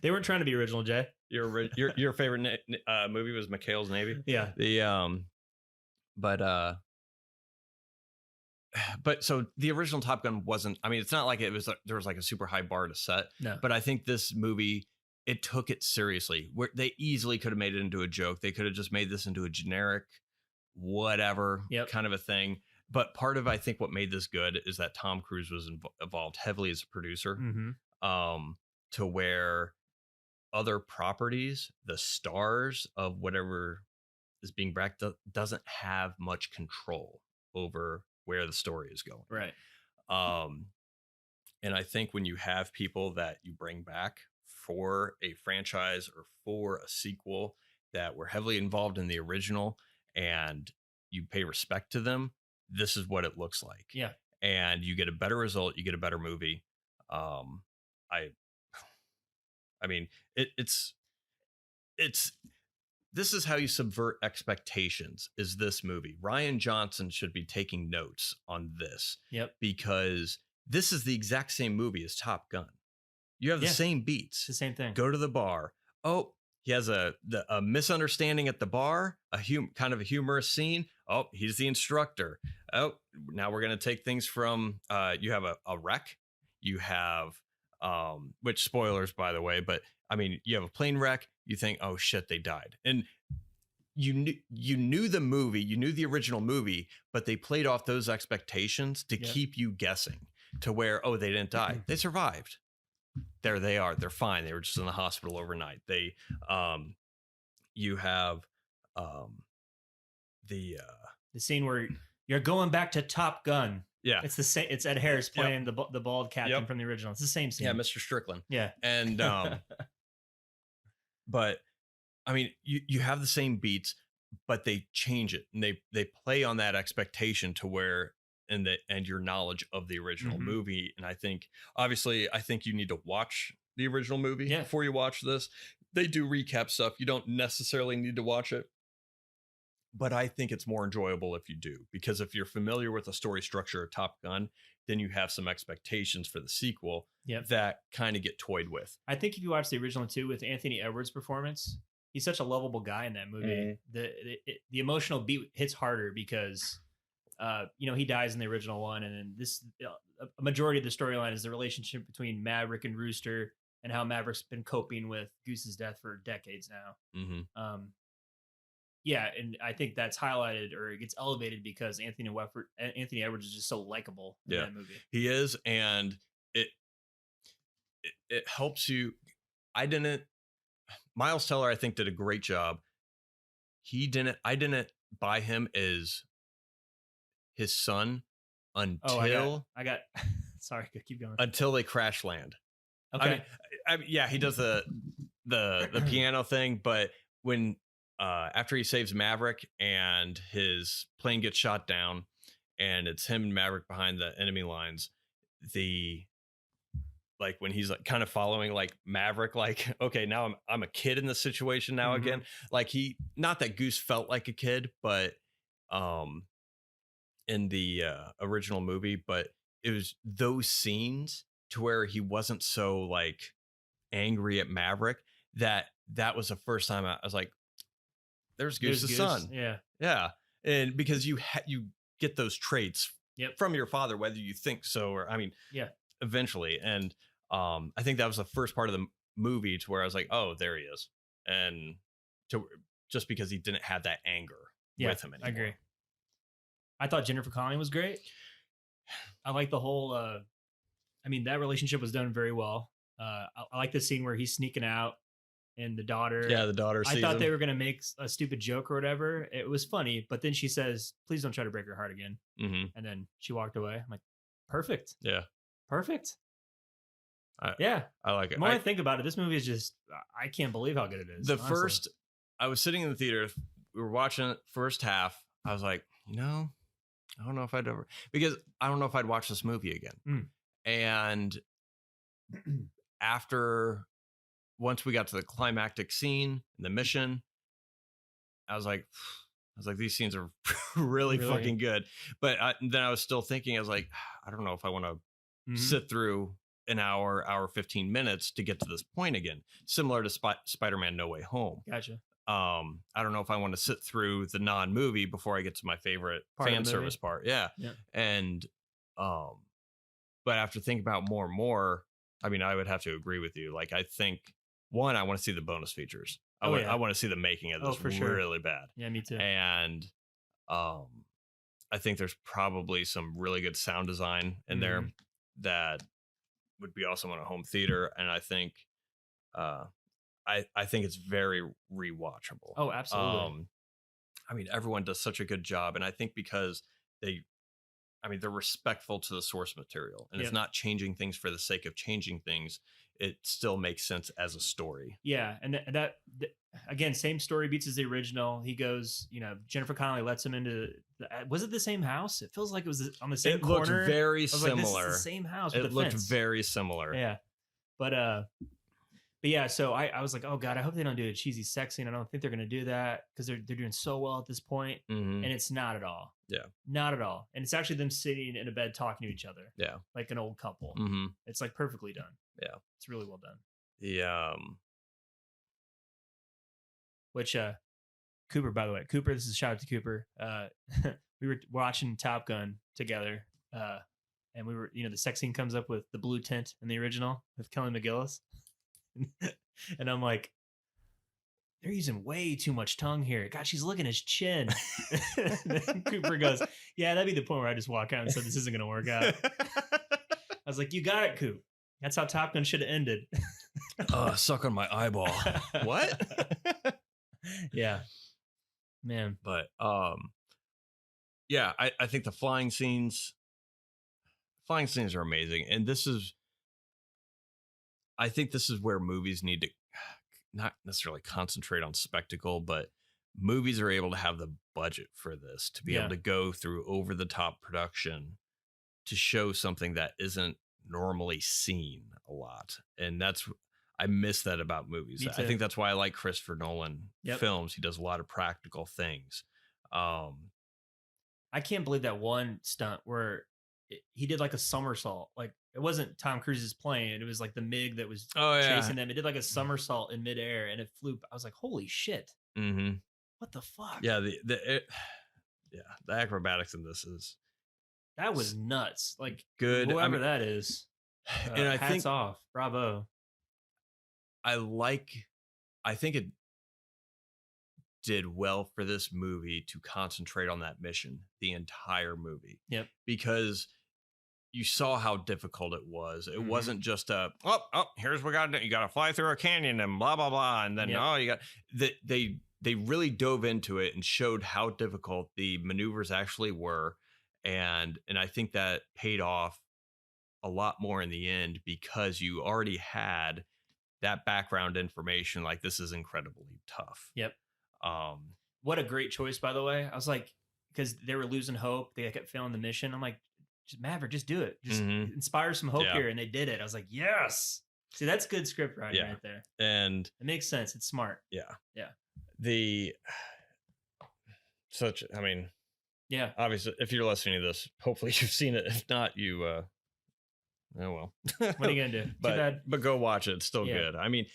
They weren't trying to be original, Jay. Your favorite movie was McHale's Navy. Yeah. But but so the original Top Gun wasn't, I mean, it's not like it was, there was like a super high bar to set. No. But I think this movie, it took it seriously. Where they easily could have made it into a joke. They could have just made this into a generic, whatever kind of a thing. But part of, I think, what made this good is that Tom Cruise was involved heavily as a producer, to where other properties, the stars of whatever is being backed up, doesn't have much control over where the story is going. Right. And I think when you have people that you bring back for a franchise or for a sequel that were heavily involved in the original and you pay respect to them, this is what it looks like. Yeah. And you get a better result. You get a better movie. I mean, it's this is how you subvert expectations, is this movie. Rian Johnson should be taking notes on this. Yep. Because this is the exact same movie as Top Gun. You have the same beats. It's the same thing. Go to the bar. Oh, he has a misunderstanding at the bar, kind of a humorous scene. Oh, he's the instructor. Oh, now we're going to take things from, you have a wreck. You have, which spoilers, by the way, but I mean, you have a plane wreck. You think, oh shit, they died. And you knew the movie, you knew the original movie, but they played off those expectations to keep you guessing, to where, oh, they didn't die. They survived. There they are. They're fine. They were just in the hospital overnight. They, you have, the scene where you're going back to Top Gun. Yeah. It's the same. It's Ed Harris playing the bald captain from the original. It's the same scene. Yeah. Mr. Strickland. Yeah. And, but I mean, you have the same beats, but they change it and they play on that expectation to where, and your knowledge of the original movie. And I think, obviously, you need to watch the original movie before you watch this. They do recap stuff. You don't necessarily need to watch it, but I think it's more enjoyable if you do, because if you're familiar with the story structure of Top Gun, then you have some expectations for the sequel that kind of get toyed with. I think if you watch the original too, with Anthony Edwards' performance, he's such a lovable guy in that movie. The emotional beat hits harder because he dies in the original one, and then this a majority of the storyline is the relationship between Maverick and Rooster, and how Maverick's been coping with Goose's death for decades now. And I think that's highlighted, or it gets elevated, because Anthony Edwards is just so likable in that movie. He is, and it helps you. Miles Teller, I think, did a great job. I didn't buy him as his son until I got sorry, keep going. Until they crash land. Okay. I mean, he does the piano thing, but when after he saves Maverick and his plane gets shot down and it's him and Maverick behind the enemy lines, when he's like kind of following like Maverick, like, okay, now I'm a kid in this situation now again. Like, not that Goose felt like a kid, but in the original movie, but it was those scenes to where he wasn't so like angry at Maverick, that was the first time I was like, there's Goose's son. Yeah. And because you get those traits from your father, whether you think so or, I mean, eventually. And I think that was the first part of the movie to where I was like, oh, there he is. And just because he didn't have that anger with him anymore. I agree. I thought Jennifer Connelly was great. I like the whole, that relationship was done very well. I like the scene where he's sneaking out and the daughter. Yeah, the daughter sees him. They were going to make a stupid joke or whatever. It was funny, but then she says, please don't try to break her heart again. And then she walked away. I'm like, perfect. Yeah. Perfect. I like it. The more I think about it, this movie is just, I can't believe how good it is. I was sitting in the theater, we were watching it first half. I was like, I don't know if I'd watch this movie again. And once we got to the climactic scene, the mission, I was like, these scenes are really fucking good. But then I was still thinking, I was like, I don't know if I want to sit through an hour 15 minutes to get to this point again, similar to Spider-Man No Way Home. Gotcha. I don't know if I want to sit through the non-movie before I get to my favorite fan service part. Yeah. And but after thinking about more and more, I mean, I would have to agree with you. Like, I think one, I want to see the bonus features. I want to see the making of this really bad. Yeah, me too. And I think there's probably some really good sound design in there that would be awesome on a home theater. And I think I think it's very rewatchable. Oh, absolutely. I mean, everyone does such a good job. And I think because they're respectful to the source material, and it's not changing things for the sake of changing things. It still makes sense as a story. Yeah. And that again, same story beats as the original. He goes, Jennifer Connelly lets him into was it the same house? It feels like it was on the same corner. It looked very similar. Like, this is the same house. It looked very similar. Yeah. But yeah, so I was like, oh God, I hope they don't do a cheesy sex scene. I don't think they're going to do that because they're doing so well at this point. And it's not at all. Yeah. Not at all. And it's actually them sitting in a bed talking to each other. Yeah. Like an old couple. It's like perfectly done. Yeah. It's really well done. The Which Cooper, by the way, this is a shout out to Cooper. We were watching Top Gun together. And we were, the sex scene comes up with the blue tint in the original with Kelly McGillis. And I'm like, they're using way too much tongue here. God, she's licking his chin. And Cooper goes, yeah, that'd be the point where I just walk out and said, this isn't going to work out. I was like, you got it, Coop. That's how Top Gun should have ended. Suck on my eyeball. What? Yeah, man. But yeah, I think the flying scenes are amazing. And I think this is where movies need to not necessarily concentrate on spectacle, but movies are able to have the budget for this to be able to go through over the top production to show something that isn't normally seen a lot. And I miss that about movies. I think that's why I like Christopher Nolan films. He does a lot of practical things. I can't believe that one stunt where he did like a somersault. Like, it wasn't Tom Cruise's plane. It was like the MiG that was chasing them. It did like a somersault in midair and it flew. I was like, holy shit. What the fuck? Yeah. The acrobatics in this that was nuts. Like, good. Whoever that is. And I hats think off. Bravo. I think it did well for this movie to concentrate on that mission the entire movie. Yep. Because you saw how difficult it was. It wasn't just here's what we got to do. You got to fly through a canyon and blah, blah, blah. And then, you got they really dove into it and showed how difficult the maneuvers actually were. And I think that paid off a lot more in the end because you already had that background information. Like, this is incredibly tough. Yep. What a great choice, by the way. I was like, because they were losing hope. They kept failing the mission. I'm like, Maverick, just do it. Just inspire some hope here. And they did it. I was like, yes. See, that's good script writing right there. And it makes sense. It's smart. Yeah. Yeah. Yeah. Obviously, if you're listening to this, hopefully you've seen it. If not, you, oh well. What are you going to do? Too bad. But go watch it. It's still good. I mean,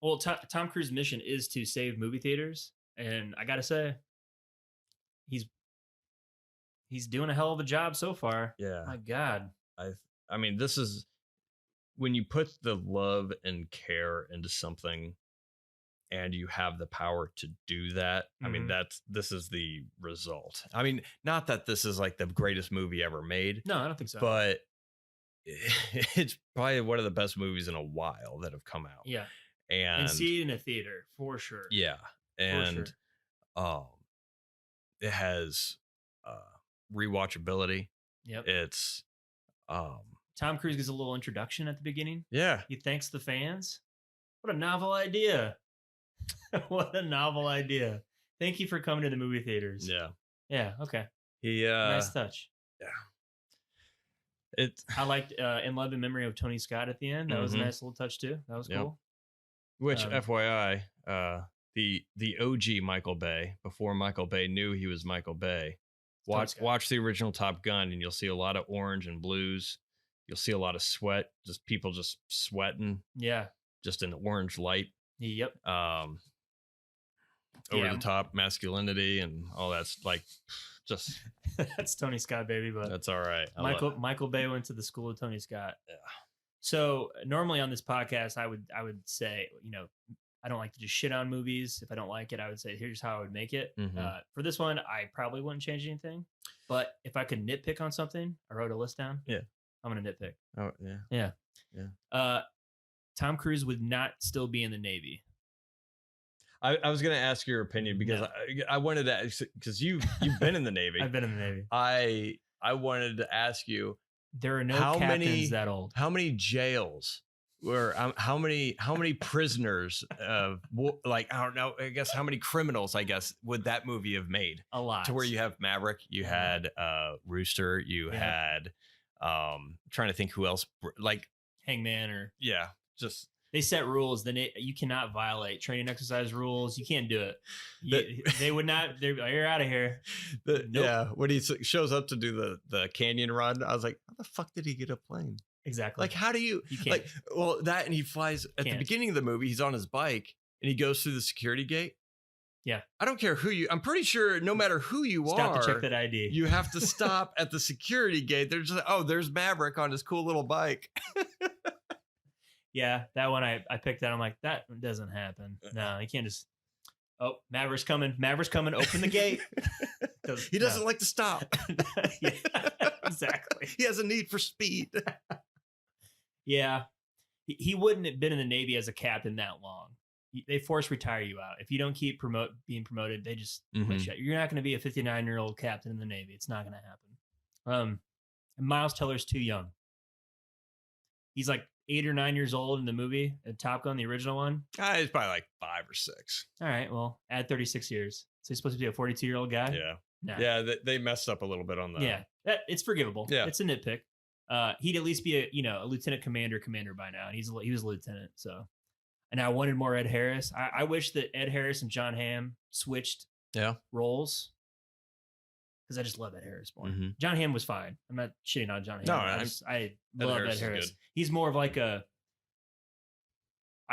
Well, Tom Cruise's mission is to save movie theaters. And I got to say, he's doing a hell of a job so far. Yeah. My God. I mean, this is when you put the love and care into something and you have the power to do that. I mean, this is the result. I mean, not that this is like the greatest movie ever made. No, I don't think so. But it's probably one of the best movies in a while that have come out. Yeah. And see it in a theater for sure. Yeah. And it has rewatchability. Yep. It's Tom Cruise gives a little introduction at the beginning. Yeah. He thanks the fans. What a novel idea. What a novel idea. Thank you for coming to the movie theaters. Yeah. Yeah. Okay. Nice touch. Yeah. I liked In Love and Memory of Tony Scott at the end. That was a nice little touch too. That was cool. Which, FYI, the OG Michael Bay, before Michael Bay knew he was Michael Bay, watch the original Top Gun and you'll see a lot of orange and blues. You'll see a lot of sweat, just people just sweating. Yeah. Just in the orange light. Yep. Over the top masculinity and all that's like just that's Tony Scott, baby, but that's all right. Michael Bay went to the school of Tony Scott. Yeah. So normally on this podcast, I would say, I don't like to just shit on movies. If I don't like it, I would say, here's how I would make it. Mm-hmm. For this one, I probably wouldn't change anything. But if I could nitpick on something, I wrote a list down. Yeah. I'm going to nitpick. Oh, yeah. Yeah. Tom Cruise would not still be in the Navy. I was going to ask your opinion because I wanted to, because you've been in the Navy. I've been in the Navy. I wanted to ask you. There are no captains that old. How many jails were, how many prisoners like, I don't know, I guess how many criminals, I guess, would that movie have made? A lot. To where you have Maverick, you had Rooster, you had, trying to think who else, like Hangman or. Yeah. Just. They set rules. Then you cannot violate training exercise rules. You can't do it. They would not. They're like, you're out of here. Nope. Yeah, when he shows up to do the canyon run, I was like, how the fuck did he get a plane? Exactly. Like, how do you can't. Like? Well, that and he flies at the beginning of the movie. He's on his bike and he goes through the security gate. Yeah, I don't care who you. I'm pretty sure no matter who you stop to check that ID. You have to stop at the security gate. They're just like, oh, there's Maverick on his cool little bike. Yeah, that one I picked out. I'm like, that doesn't happen. No, you can't just. Oh, Maverick's coming. Open the gate. He doesn't like to stop. Yeah, exactly. He has a need for speed. Yeah, he wouldn't have been in the Navy as a captain that long. They force retire you out if you don't keep being promoted. They just let you out. You're not going to be a 59-year-old captain in the Navy. It's not going to happen. And Miles Teller's too young. He's like 8 or 9 years old in the movie, Top Gun, the original one. He's probably like 5 or 6. All right, well, add 36 years. So he's supposed to be a 42-year-old guy? Yeah. Nah. Yeah, they messed up a little bit on that. Yeah, it's forgivable. Yeah. It's a nitpick. He'd at least be a lieutenant commander by now, and he was a lieutenant. So, and I wanted more Ed Harris. I wish that Ed Harris and John Hamm switched roles. Because I just love Ed Harris more. Mm-hmm. John Hamm was fine. I'm not shitting on John Hamm. No, I love Ed Harris. He's more of like I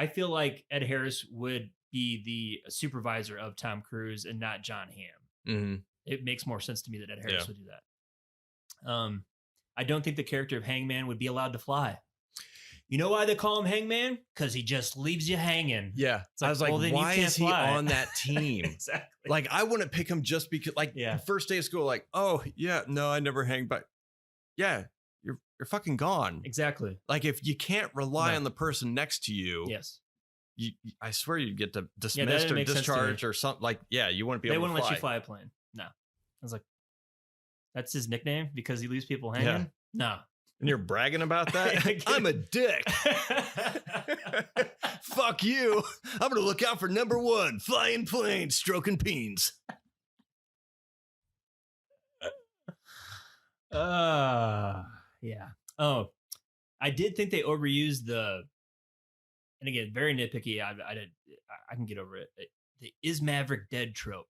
feel like Ed Harris would be the supervisor of Tom Cruise and not John Hamm. Mm-hmm. It makes more sense to me that Ed Harris would do that. I don't think the character of Hangman would be allowed to fly. You know why they call him Hangman? Because he just leaves you hanging. Yeah. Like, I was like, why is he on that team? Exactly. Like, I wouldn't pick him just because, like, the first day of school, like, oh, yeah, no, I never hang, but yeah, you're fucking gone. Exactly. Like, if you can't rely on the person next to you, I swear you'd get dismissed or discharged or something. Like, you wouldn't be able to fly. They wouldn't let you fly a plane. No. I was like, that's his nickname because he leaves people hanging? Yeah. No. And you're bragging about that? I'm a dick. Fuck you. I'm going to look out for number 1, flying planes, stroking peens. Yeah. Oh, I did think they overused and again, very nitpicky. I can get over it. The is Maverick dead trope.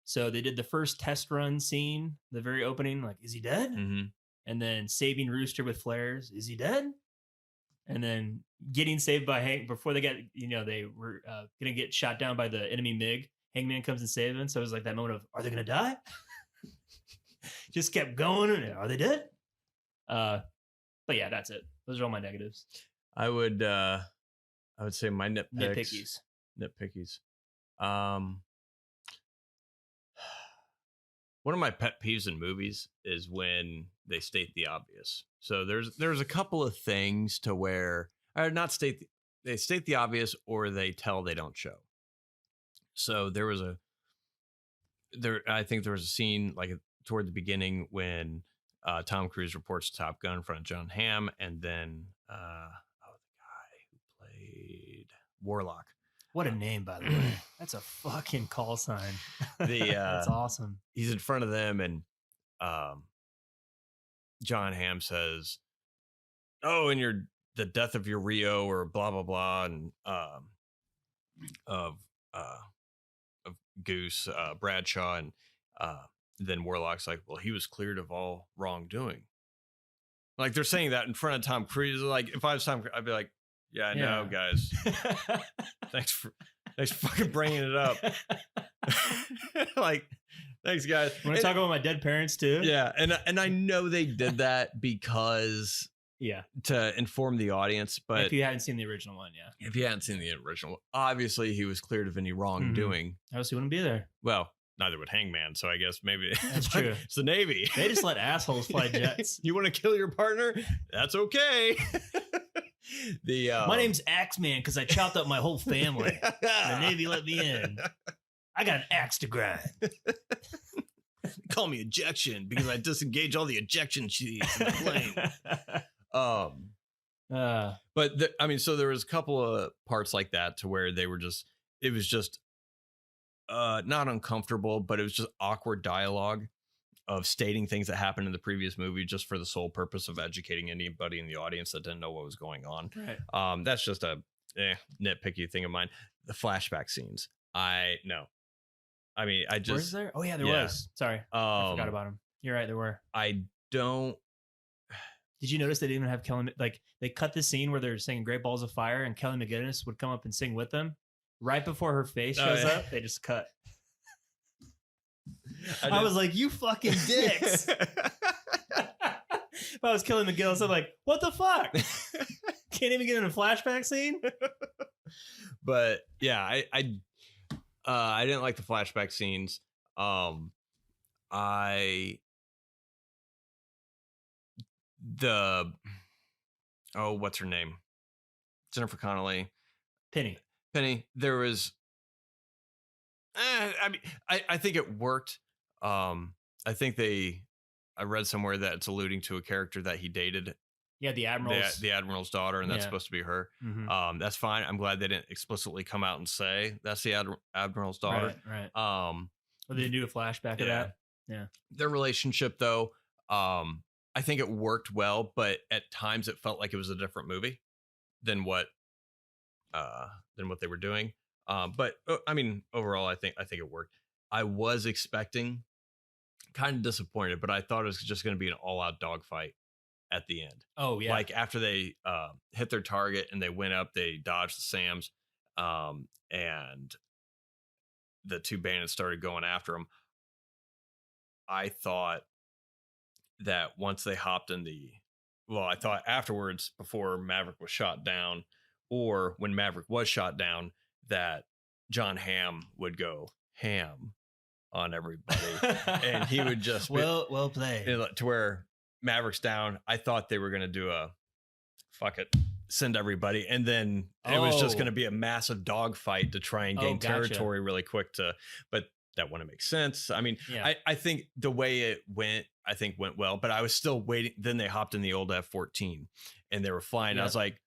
So they did the first test run scene, the very opening, like, is he dead? Mm-hmm. And then saving Rooster with flares. Is he dead? And then getting saved by Hank before they got, they were going to get shot down by the enemy MiG. Hangman comes and saves them. So it was like that moment of, are they going to die? Just kept going. Are they dead? But yeah, that's it. Those are all my negatives. I would say my nitpickies. One of my pet peeves in movies is when they state the obvious. So there's a couple of things to where, or not state, they state the obvious or they tell they don't show. So I think there was a scene like toward the beginning when Tom Cruise reports to Top Gun in front of John Hamm, and then the guy who played Warlock. What a name, by the way. That's a fucking call sign. That's awesome. He's in front of them, and John Hamm says, "Oh, and the death of your Rio or blah blah blah," and of Goose Bradshaw, and then Warlock's like, "Well, he was cleared of all wrongdoing." Like they're saying that in front of Tom Cruise. Like if I was Tom Cruise, I'd be like, yeah, I know, guys. Thanks for fucking bringing it up. Like, thanks, guys. Want to talk about my dead parents too? Yeah, and I know they did that because to inform the audience. But if you hadn't seen the original one, if you hadn't seen the original, obviously he was cleared of any wrongdoing. Else he wouldn't be there. Well, neither would Hangman, so I guess maybe that's true. It's the Navy. They just let assholes fly jets. You want to kill your partner? That's okay. My name's Axeman because I chopped up my whole family. The Navy let me in. I got an axe to grind. Call me ejection because I disengage all the ejection sheets in the plane. But so there was a couple of parts like that to where they were just, it was just not uncomfortable, but it was just awkward dialogue of stating things that happened in the previous movie just for the sole purpose of educating anybody in the audience that didn't know what was going on. Right. That's just a nitpicky thing of mine. The flashback scenes. I just. Was there? Oh yeah, there was. Sorry, I forgot about him. You're right, there were. I don't. Did you notice they didn't even have Kelly? Like they cut the scene where they're singing "Great Balls of Fire" and Kelly McGinnis would come up and sing with them. Right before her face shows up, they just cut. I was like, "You fucking dicks!" If I was Kelly McGinnis, I'm like, "What the fuck? Can't even get in a flashback scene." But yeah, I didn't like the flashback scenes. What's her name? Jennifer Connelly. Penny. There was. I think it worked. I think I read somewhere that it's alluding to a character that he dated. Yeah, the admiral's daughter, and that's supposed to be her. Mm-hmm. That's fine. I'm glad they didn't explicitly come out and say that's the admiral's daughter. Right. Well, they didn't do a flashback of that. Yeah. Their relationship, though, I think it worked well, but at times it felt like it was a different movie than what they were doing. But overall, I think it worked. I was expecting, kind of disappointed, but I thought it was just going to be an all-out dogfight at the end. Oh yeah, like after they hit their target and they went up, they dodged the SAMs, and the two bandits started going after them. I thought that once they hopped in I thought afterwards, before Maverick was shot down, or when Maverick was shot down, that John Hamm would go ham on everybody, and he would just well played, to where Maverick's down. I thought they were going to do a fuck it, send everybody, and then it was just going to be a massive dogfight to try and gain territory really quick. But that wouldn't make sense. I mean, I think the way it went, went well, but I was still waiting. Then they hopped in the old F-14 and they were flying. I was like,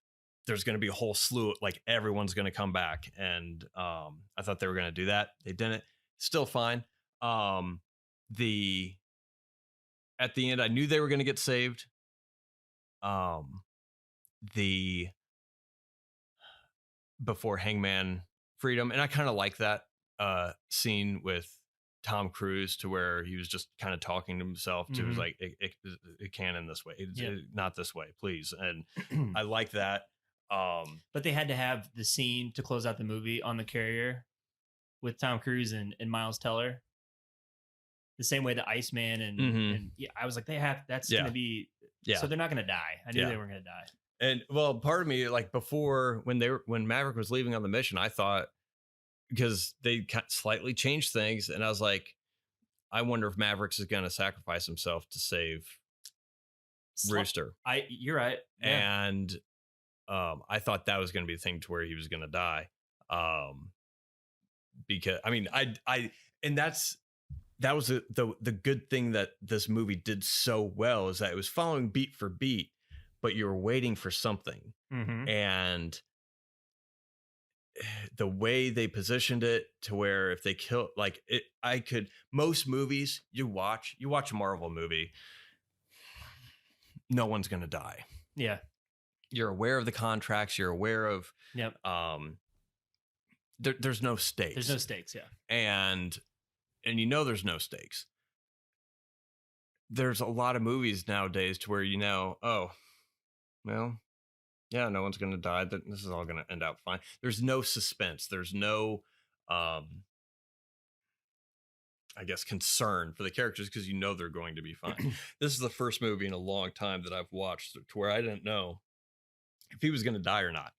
there's going to be a whole slew, like everyone's going to come back. And I thought they were going to do that. They didn't. Still fine. At the end, I knew they were going to get saved. Before Hangman freedom, and I kind of like that scene with Tom Cruise, to where he was just kind of talking to himself. It was like, it can in this way, not this way, please. And I like that. But they had to have the scene to close out the movie on the carrier with Tom Cruise and Miles Teller. The same way the Iceman and I was like, that's going to be, so they're not going to die. I knew they weren't going to die. And well, part of me, like before, when Maverick was leaving on the mission, I thought, because they slightly changed things, and I was like, I wonder if Mavericks is going to sacrifice himself to save Rooster. You're right. Yeah. And I thought that was going to be the thing to where he was going to die. Because I mean, that was the good thing that this movie did so well, is that it was following beat for beat, but you were waiting for something. And the way they positioned it to where if they kill, like it, most movies you watch a Marvel movie, no one's going to die. Yeah. You're aware of the contracts. You're aware of, there's no stakes. There's no stakes. Yeah. And there's no stakes. there's a lot of movies nowadays to where oh, well, yeah, no one's going to die. This is all going to end out fine. There's no suspense. There's no, I guess, concern for the characters because they're going to be fine. This is the first movie in a long time that I've watched to where I didn't know if he was going to die or not.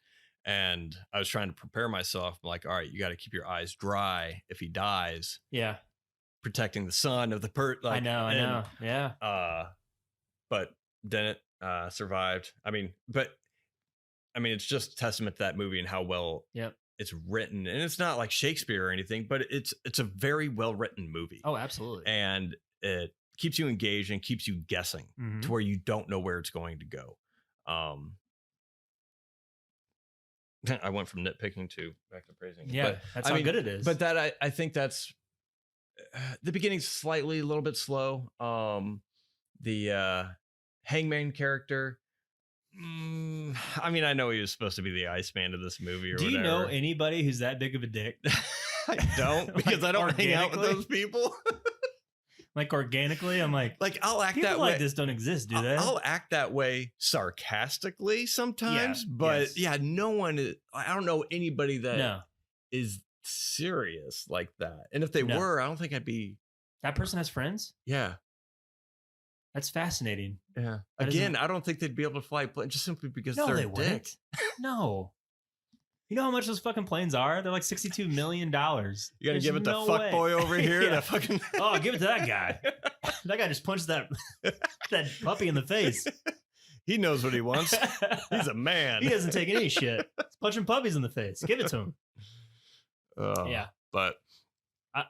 And I was trying to prepare myself. I'm like, all right, you got to keep your eyes dry if he dies. Yeah. Protecting the son of the I know. Yeah. But Dennett survived. It's just a testament to that movie and how well it's written. And it's not like Shakespeare or anything, but it's a very well written movie. Oh, absolutely. And it keeps you engaged and keeps you guessing to where you don't know where it's going to go. I went from nitpicking to back to praising. Yeah, but, that's how good it is. But that I think that's the beginning's slightly a little bit slow. The Hangman character. I know he was supposed to be the Iceman of this movie. Do you know anybody who's that big of a dick? I don't because I don't hang out with those people. Like organically, I'm like I'll act people that way. Like this don't exist, do they? I'll act that way sarcastically sometimes, but no one is. I don't know anybody that is serious like that. And if they were, I don't think I'd be. That person has friends? Yeah. That's fascinating. Yeah. Again, I don't think they'd be able to fly planes just simply because they're dicks. No. You know how much those fucking planes are? They're like $62 million. You gotta give it to fuck boy over here. That fucking oh, give it to that guy. That guy just punched that puppy in the face. He knows what he wants. He's a man. He doesn't take any shit. He's punching puppies in the face. Give it to him. But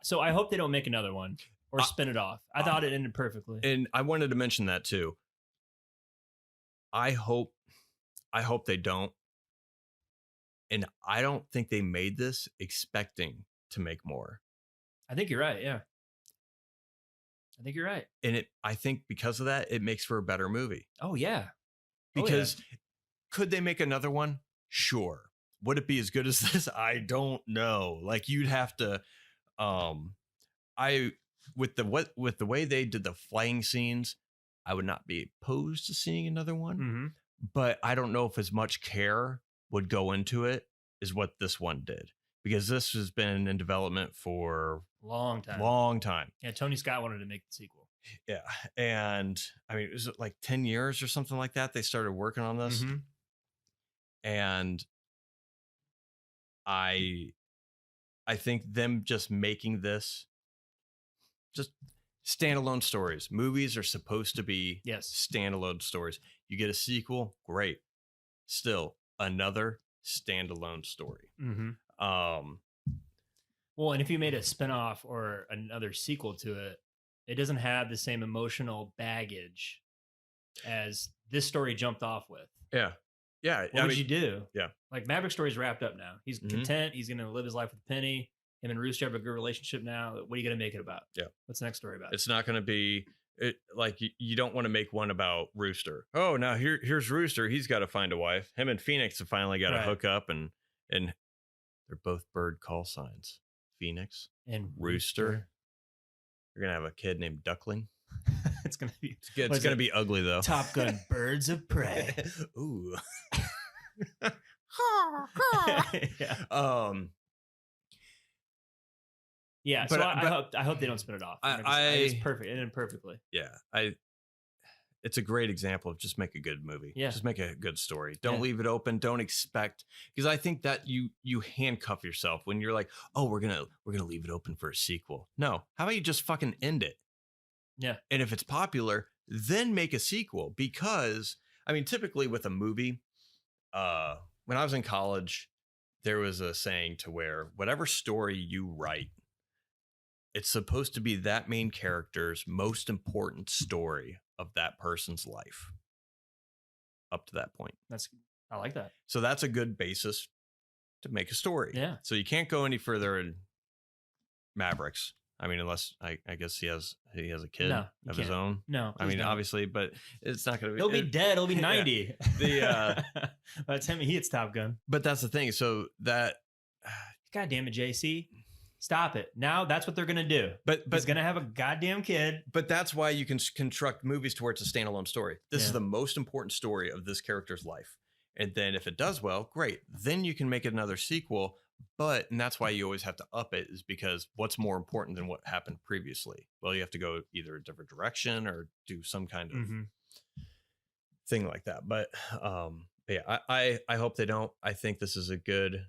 so I hope they don't make another one or spin it off. I thought it ended perfectly. And I wanted to mention that too. I hope they don't. And I don't think they made this expecting to make more. I think you're right. Yeah. I think you're right. And I think because of that, it makes for a better movie. Oh, yeah. Because could they make another one? Sure. Would it be as good as this? I don't know. Like you'd have to, with the way they did the flying scenes, I would not be opposed to seeing another one. Mm-hmm. But I don't know if as much care would go into it is what this one did, because this has been in development for long time. Yeah. Tony Scott wanted to make the sequel. Yeah. And was it like 10 years or something like that? They started working on this. Mm-hmm. And I think them just making this just standalone stories. Movies are supposed to be standalone stories. You get a sequel, great. Still another standalone story. Mm-hmm. Well, and if you made a spinoff or another sequel to it, it doesn't have the same emotional baggage as this story jumped off with. Yeah. Yeah. What would you do? Yeah. Like Maverick's story's wrapped up now. He's content. He's going to live his life with Penny. Him and Rooster have a good relationship now. What are you going to make it about? Yeah. What's the next story about? It's not going to be like you don't want to make one about Rooster. Oh, now here's Rooster. He's got to find a wife. Him and Phoenix have finally got to hook up, and they're both bird call signs. Phoenix and Rooster. You're going to have a kid named Duckling. It's going to be it's going to be ugly though. Top Gun Birds of Prey. Ooh. Yeah. So I hope they don't spin it off. It's perfect. It ended perfectly. Yeah. It's a great example of just make a good movie. Yeah. Just make a good story. Don't leave it open. Don't expect, because I think that you handcuff yourself when you're like, oh, we're gonna leave it open for a sequel. No. How about you just fucking end it? Yeah. And if it's popular, then make a sequel. Because typically with a movie, when I was in college, there was a saying to where whatever story you write, it's supposed to be that main character's most important story of that person's life up to that point. I like that. So that's a good basis to make a story. Yeah. So you can't go any further in Mavericks. Unless I guess he has a kid of his own. No, obviously, but it's not going to be. He'll be dead. He'll be 90. Yeah. By the time he hits Top Gun. But that's the thing. So that. God damn it, JC. Stop it. Now that's what they're going to do. But he's going to have a goddamn kid. But that's why you can construct movies to where it's a standalone story. This is the most important story of this character's life. And then if it does well, great. Then you can make it another sequel. And that's why you always have to up it, is because what's more important than what happened previously? Well, you have to go either a different direction or do some kind of thing like that. But yeah, I hope they don't. I think this is a good.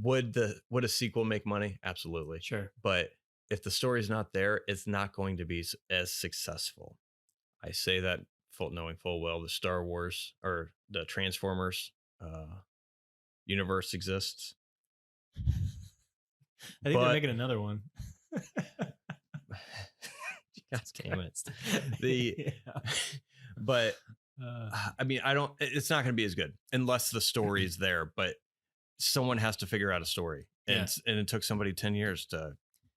Would a sequel make money? Absolutely. Sure. But if the story's not there, it's not going to be as successful. I say that knowing full well the Star Wars or the Transformers universe exists. I think they're making another one. God damn it. But I mean, it's not going to be as good unless the story is there, but someone has to figure out a story. And it took somebody 10 years to.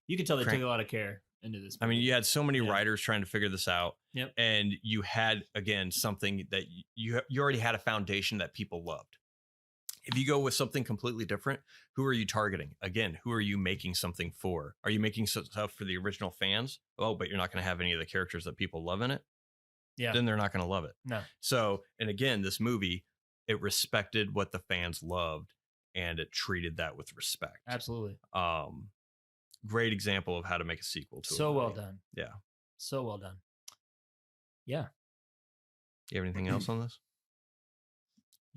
You could tell they took a lot of care into this movie. I mean, you had so many writers trying to figure this out. Yep. And you had, again, something that you already had a foundation that people loved. If you go with something completely different, who are you targeting? Again, who are you making something for? Are you making stuff for the original fans? Oh, but you're not going to have any of the characters that people love in it? Yeah. Then they're not going to love it. No. So, and again, this movie, it respected what the fans loved and it treated that with respect. Absolutely. Great example of how to make a sequel to it. So well done. Yeah. So well done. Yeah. You have anything else on this?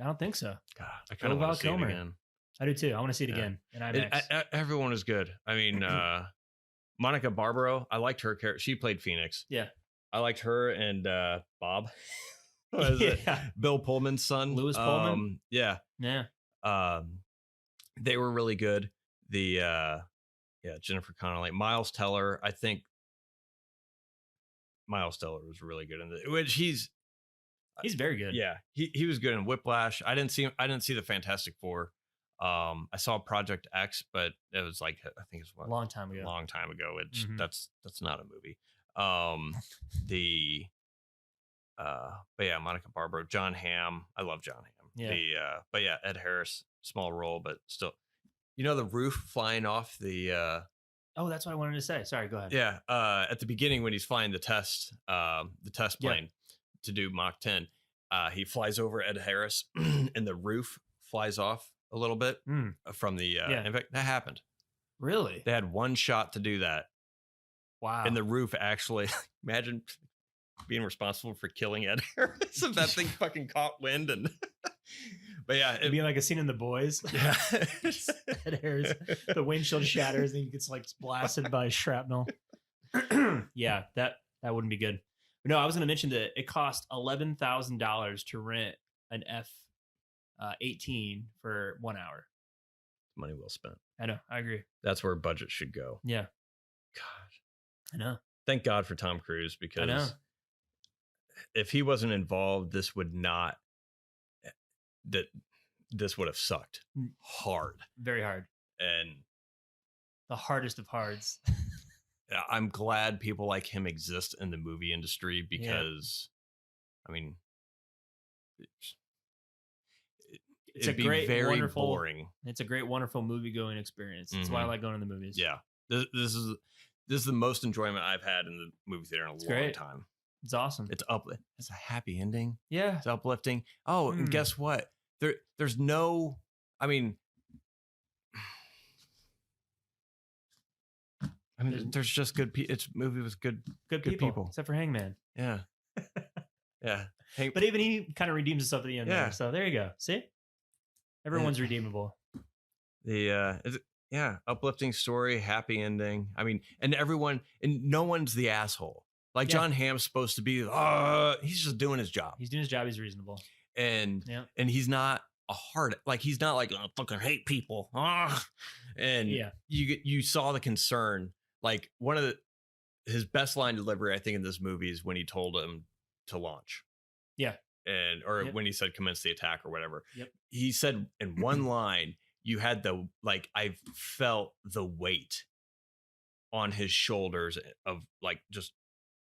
I don't think so. God, I kind of want to see it again. I do too. I want to see it again in IMAX. Everyone is good. I mean, Monica Barbaro, I liked her character. She played Phoenix. Yeah. I liked her and Bob. What is it? Bill Pullman's son. Louis Pullman? Yeah. Yeah. They were really good. Jennifer Connelly. Miles Teller, I think Miles Teller was really good in the which he's very good. Yeah. He was good in Whiplash. I didn't see the Fantastic Four. I saw Project X, but it was like I think it's a long time ago. Which that's not a movie. But yeah, Monica Barbaro, John Hamm. I love John Hamm. Yeah. But yeah, Ed Harris, small role, but still, the roof flying off the. Oh, that's what I wanted to say. Sorry, go ahead. Yeah. At the beginning when he's flying the test plane to do Mach 10, he flies over Ed Harris and the roof flies off a little bit from the. In fact, that happened. Really? They had one shot to do that. Wow. And the roof actually, imagine being responsible for killing Ed Harris if that thing fucking caught wind and. But yeah, it'd be like a scene in The Boys. Yeah. Ed Harris, the windshield shatters and he gets like blasted by shrapnel. Yeah, that wouldn't be good. But no, I was going to mention that it cost $11,000 to rent an F-18 for 1 hour. Money well spent. I know. I agree. That's where budget should go. Yeah. God. I know. Thank God for Tom Cruise, because I know. If he wasn't involved, this would have sucked hard. Very hard. And the hardest of hards. I'm glad people like him exist in the movie industry because, I mean, it'd be very wonderful, boring. It's a great, wonderful movie going experience. That's why I like going to the movies. Yeah. This is the most enjoyment I've had in the movie theater in a long time. It's awesome. It's a happy ending. Yeah. It's uplifting. Oh, and guess what? There's no, I mean, there's just good people. It's a movie with good people. Except for Hangman. Yeah. Yeah. But even he kind of redeems himself at the end there. So there you go. See? Everyone's redeemable. Uplifting story, happy ending. I mean, and no one's the asshole. Like John Hamm's supposed to be, he's just doing his job. He's doing his job. He's reasonable. And he's not a hard, like he's not like, I fucking hate people. And you saw the concern. Like one of his best line delivery, I think, in this movie is when he told him to launch. Yeah. When he said commence the attack or whatever. Yep. He said in one line, you had I felt the weight on his shoulders of like just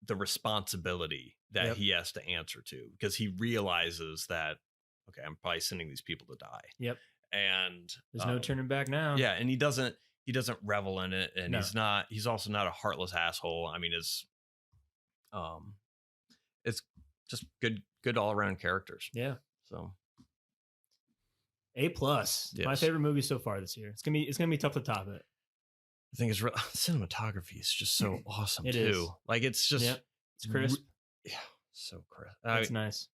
the responsibility that he has to answer to, because he realizes that, okay, I'm probably sending these people to die. Yep. And there's no turning back now. Yeah. And he doesn't he doesn't revel in it, and he's also not a heartless asshole. I mean, it's just good all around characters. Yeah. So A+. Yes. My favorite movie so far this year. It's gonna be tough to top it. I think it's cinematography is just so awesome it too. Is. Like it's just it's crisp. Yeah, so crisp. It's nice.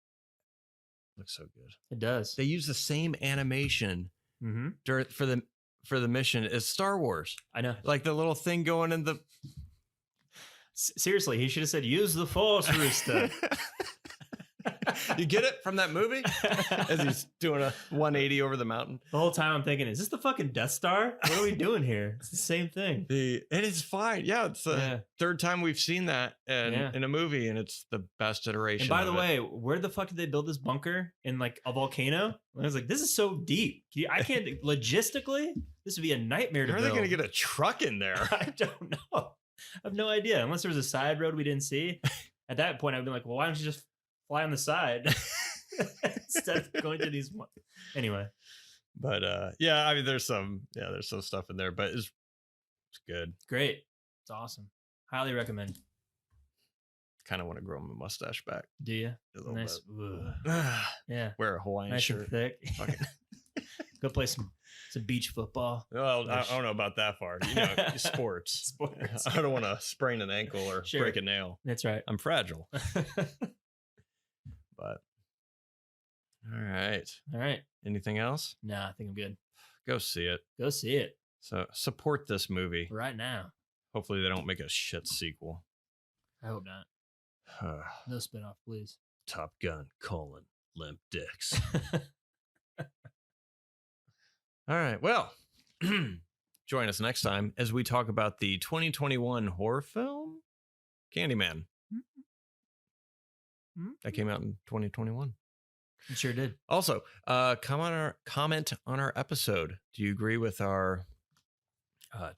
Looks so good. It does. They use the same animation for the mission as Star Wars. I know. Like the little thing going in the. Seriously, he should have said, "Use the Force, Rooster." You get it from that movie as he's doing a 180 over the mountain. The whole time I'm thinking, is this the fucking Death Star? What are we doing here? It's the same thing. It is fine. Yeah, it's the third time we've seen that in a movie, and it's the best iteration. And by the way, where the fuck did they build this bunker in like a volcano? I was like, this is so deep. I can't logistically. This would be a nightmare to build. How are they going to get a truck in there? I don't know. I have no idea. Unless there was a side road we didn't see. At that point, I'd be like, well, why don't you just fly on the side instead of going to these ones. Anyway. But I mean there's some stuff in there, but it's good. Great. It's awesome. Highly recommend. Kind of want to grow my mustache back. Do you? Nice. Yeah. Wear a Hawaiian nice shirt. And thick. Go play some beach football. Well, I don't know about that far. Sports. I don't want to sprain an ankle or break a nail. That's right. I'm fragile. But all right. Anything else? Nah, I think I'm good. Go see it. So support this movie right now. Hopefully they don't make a shit sequel. I hope not. No spinoff, please. Top Gun: Limp Dicks. All right. Well, join us next time as we talk about the 2021 horror film Candyman. That came out in 2021. It sure did. Also, comment on our episode. Do you agree with our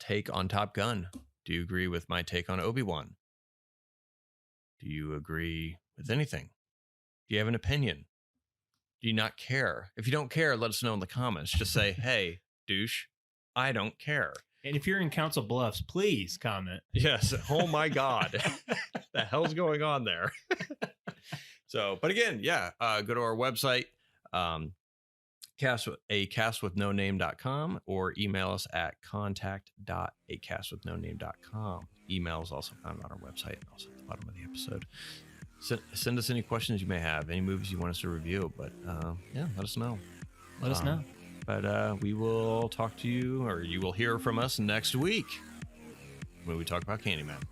take on Top Gun? Do you agree with my take on Obi-Wan? Do you agree with anything? Do you have an opinion? Do you not care? If you don't care, let us know in the comments. Just say, hey, douche, I don't care. And if you're in Council Bluffs, please comment. Yes. Oh my God. The hell's going on there? So, but again, go to our website, castwithnoname.com, or email us at contact.acastwithnoname.com. Email is also found on our website and also at the bottom of the episode. Send us any questions you may have, any movies you want us to review, but let us know. Let us know. But we will talk to you, or you will hear from us next week when we talk about Candyman.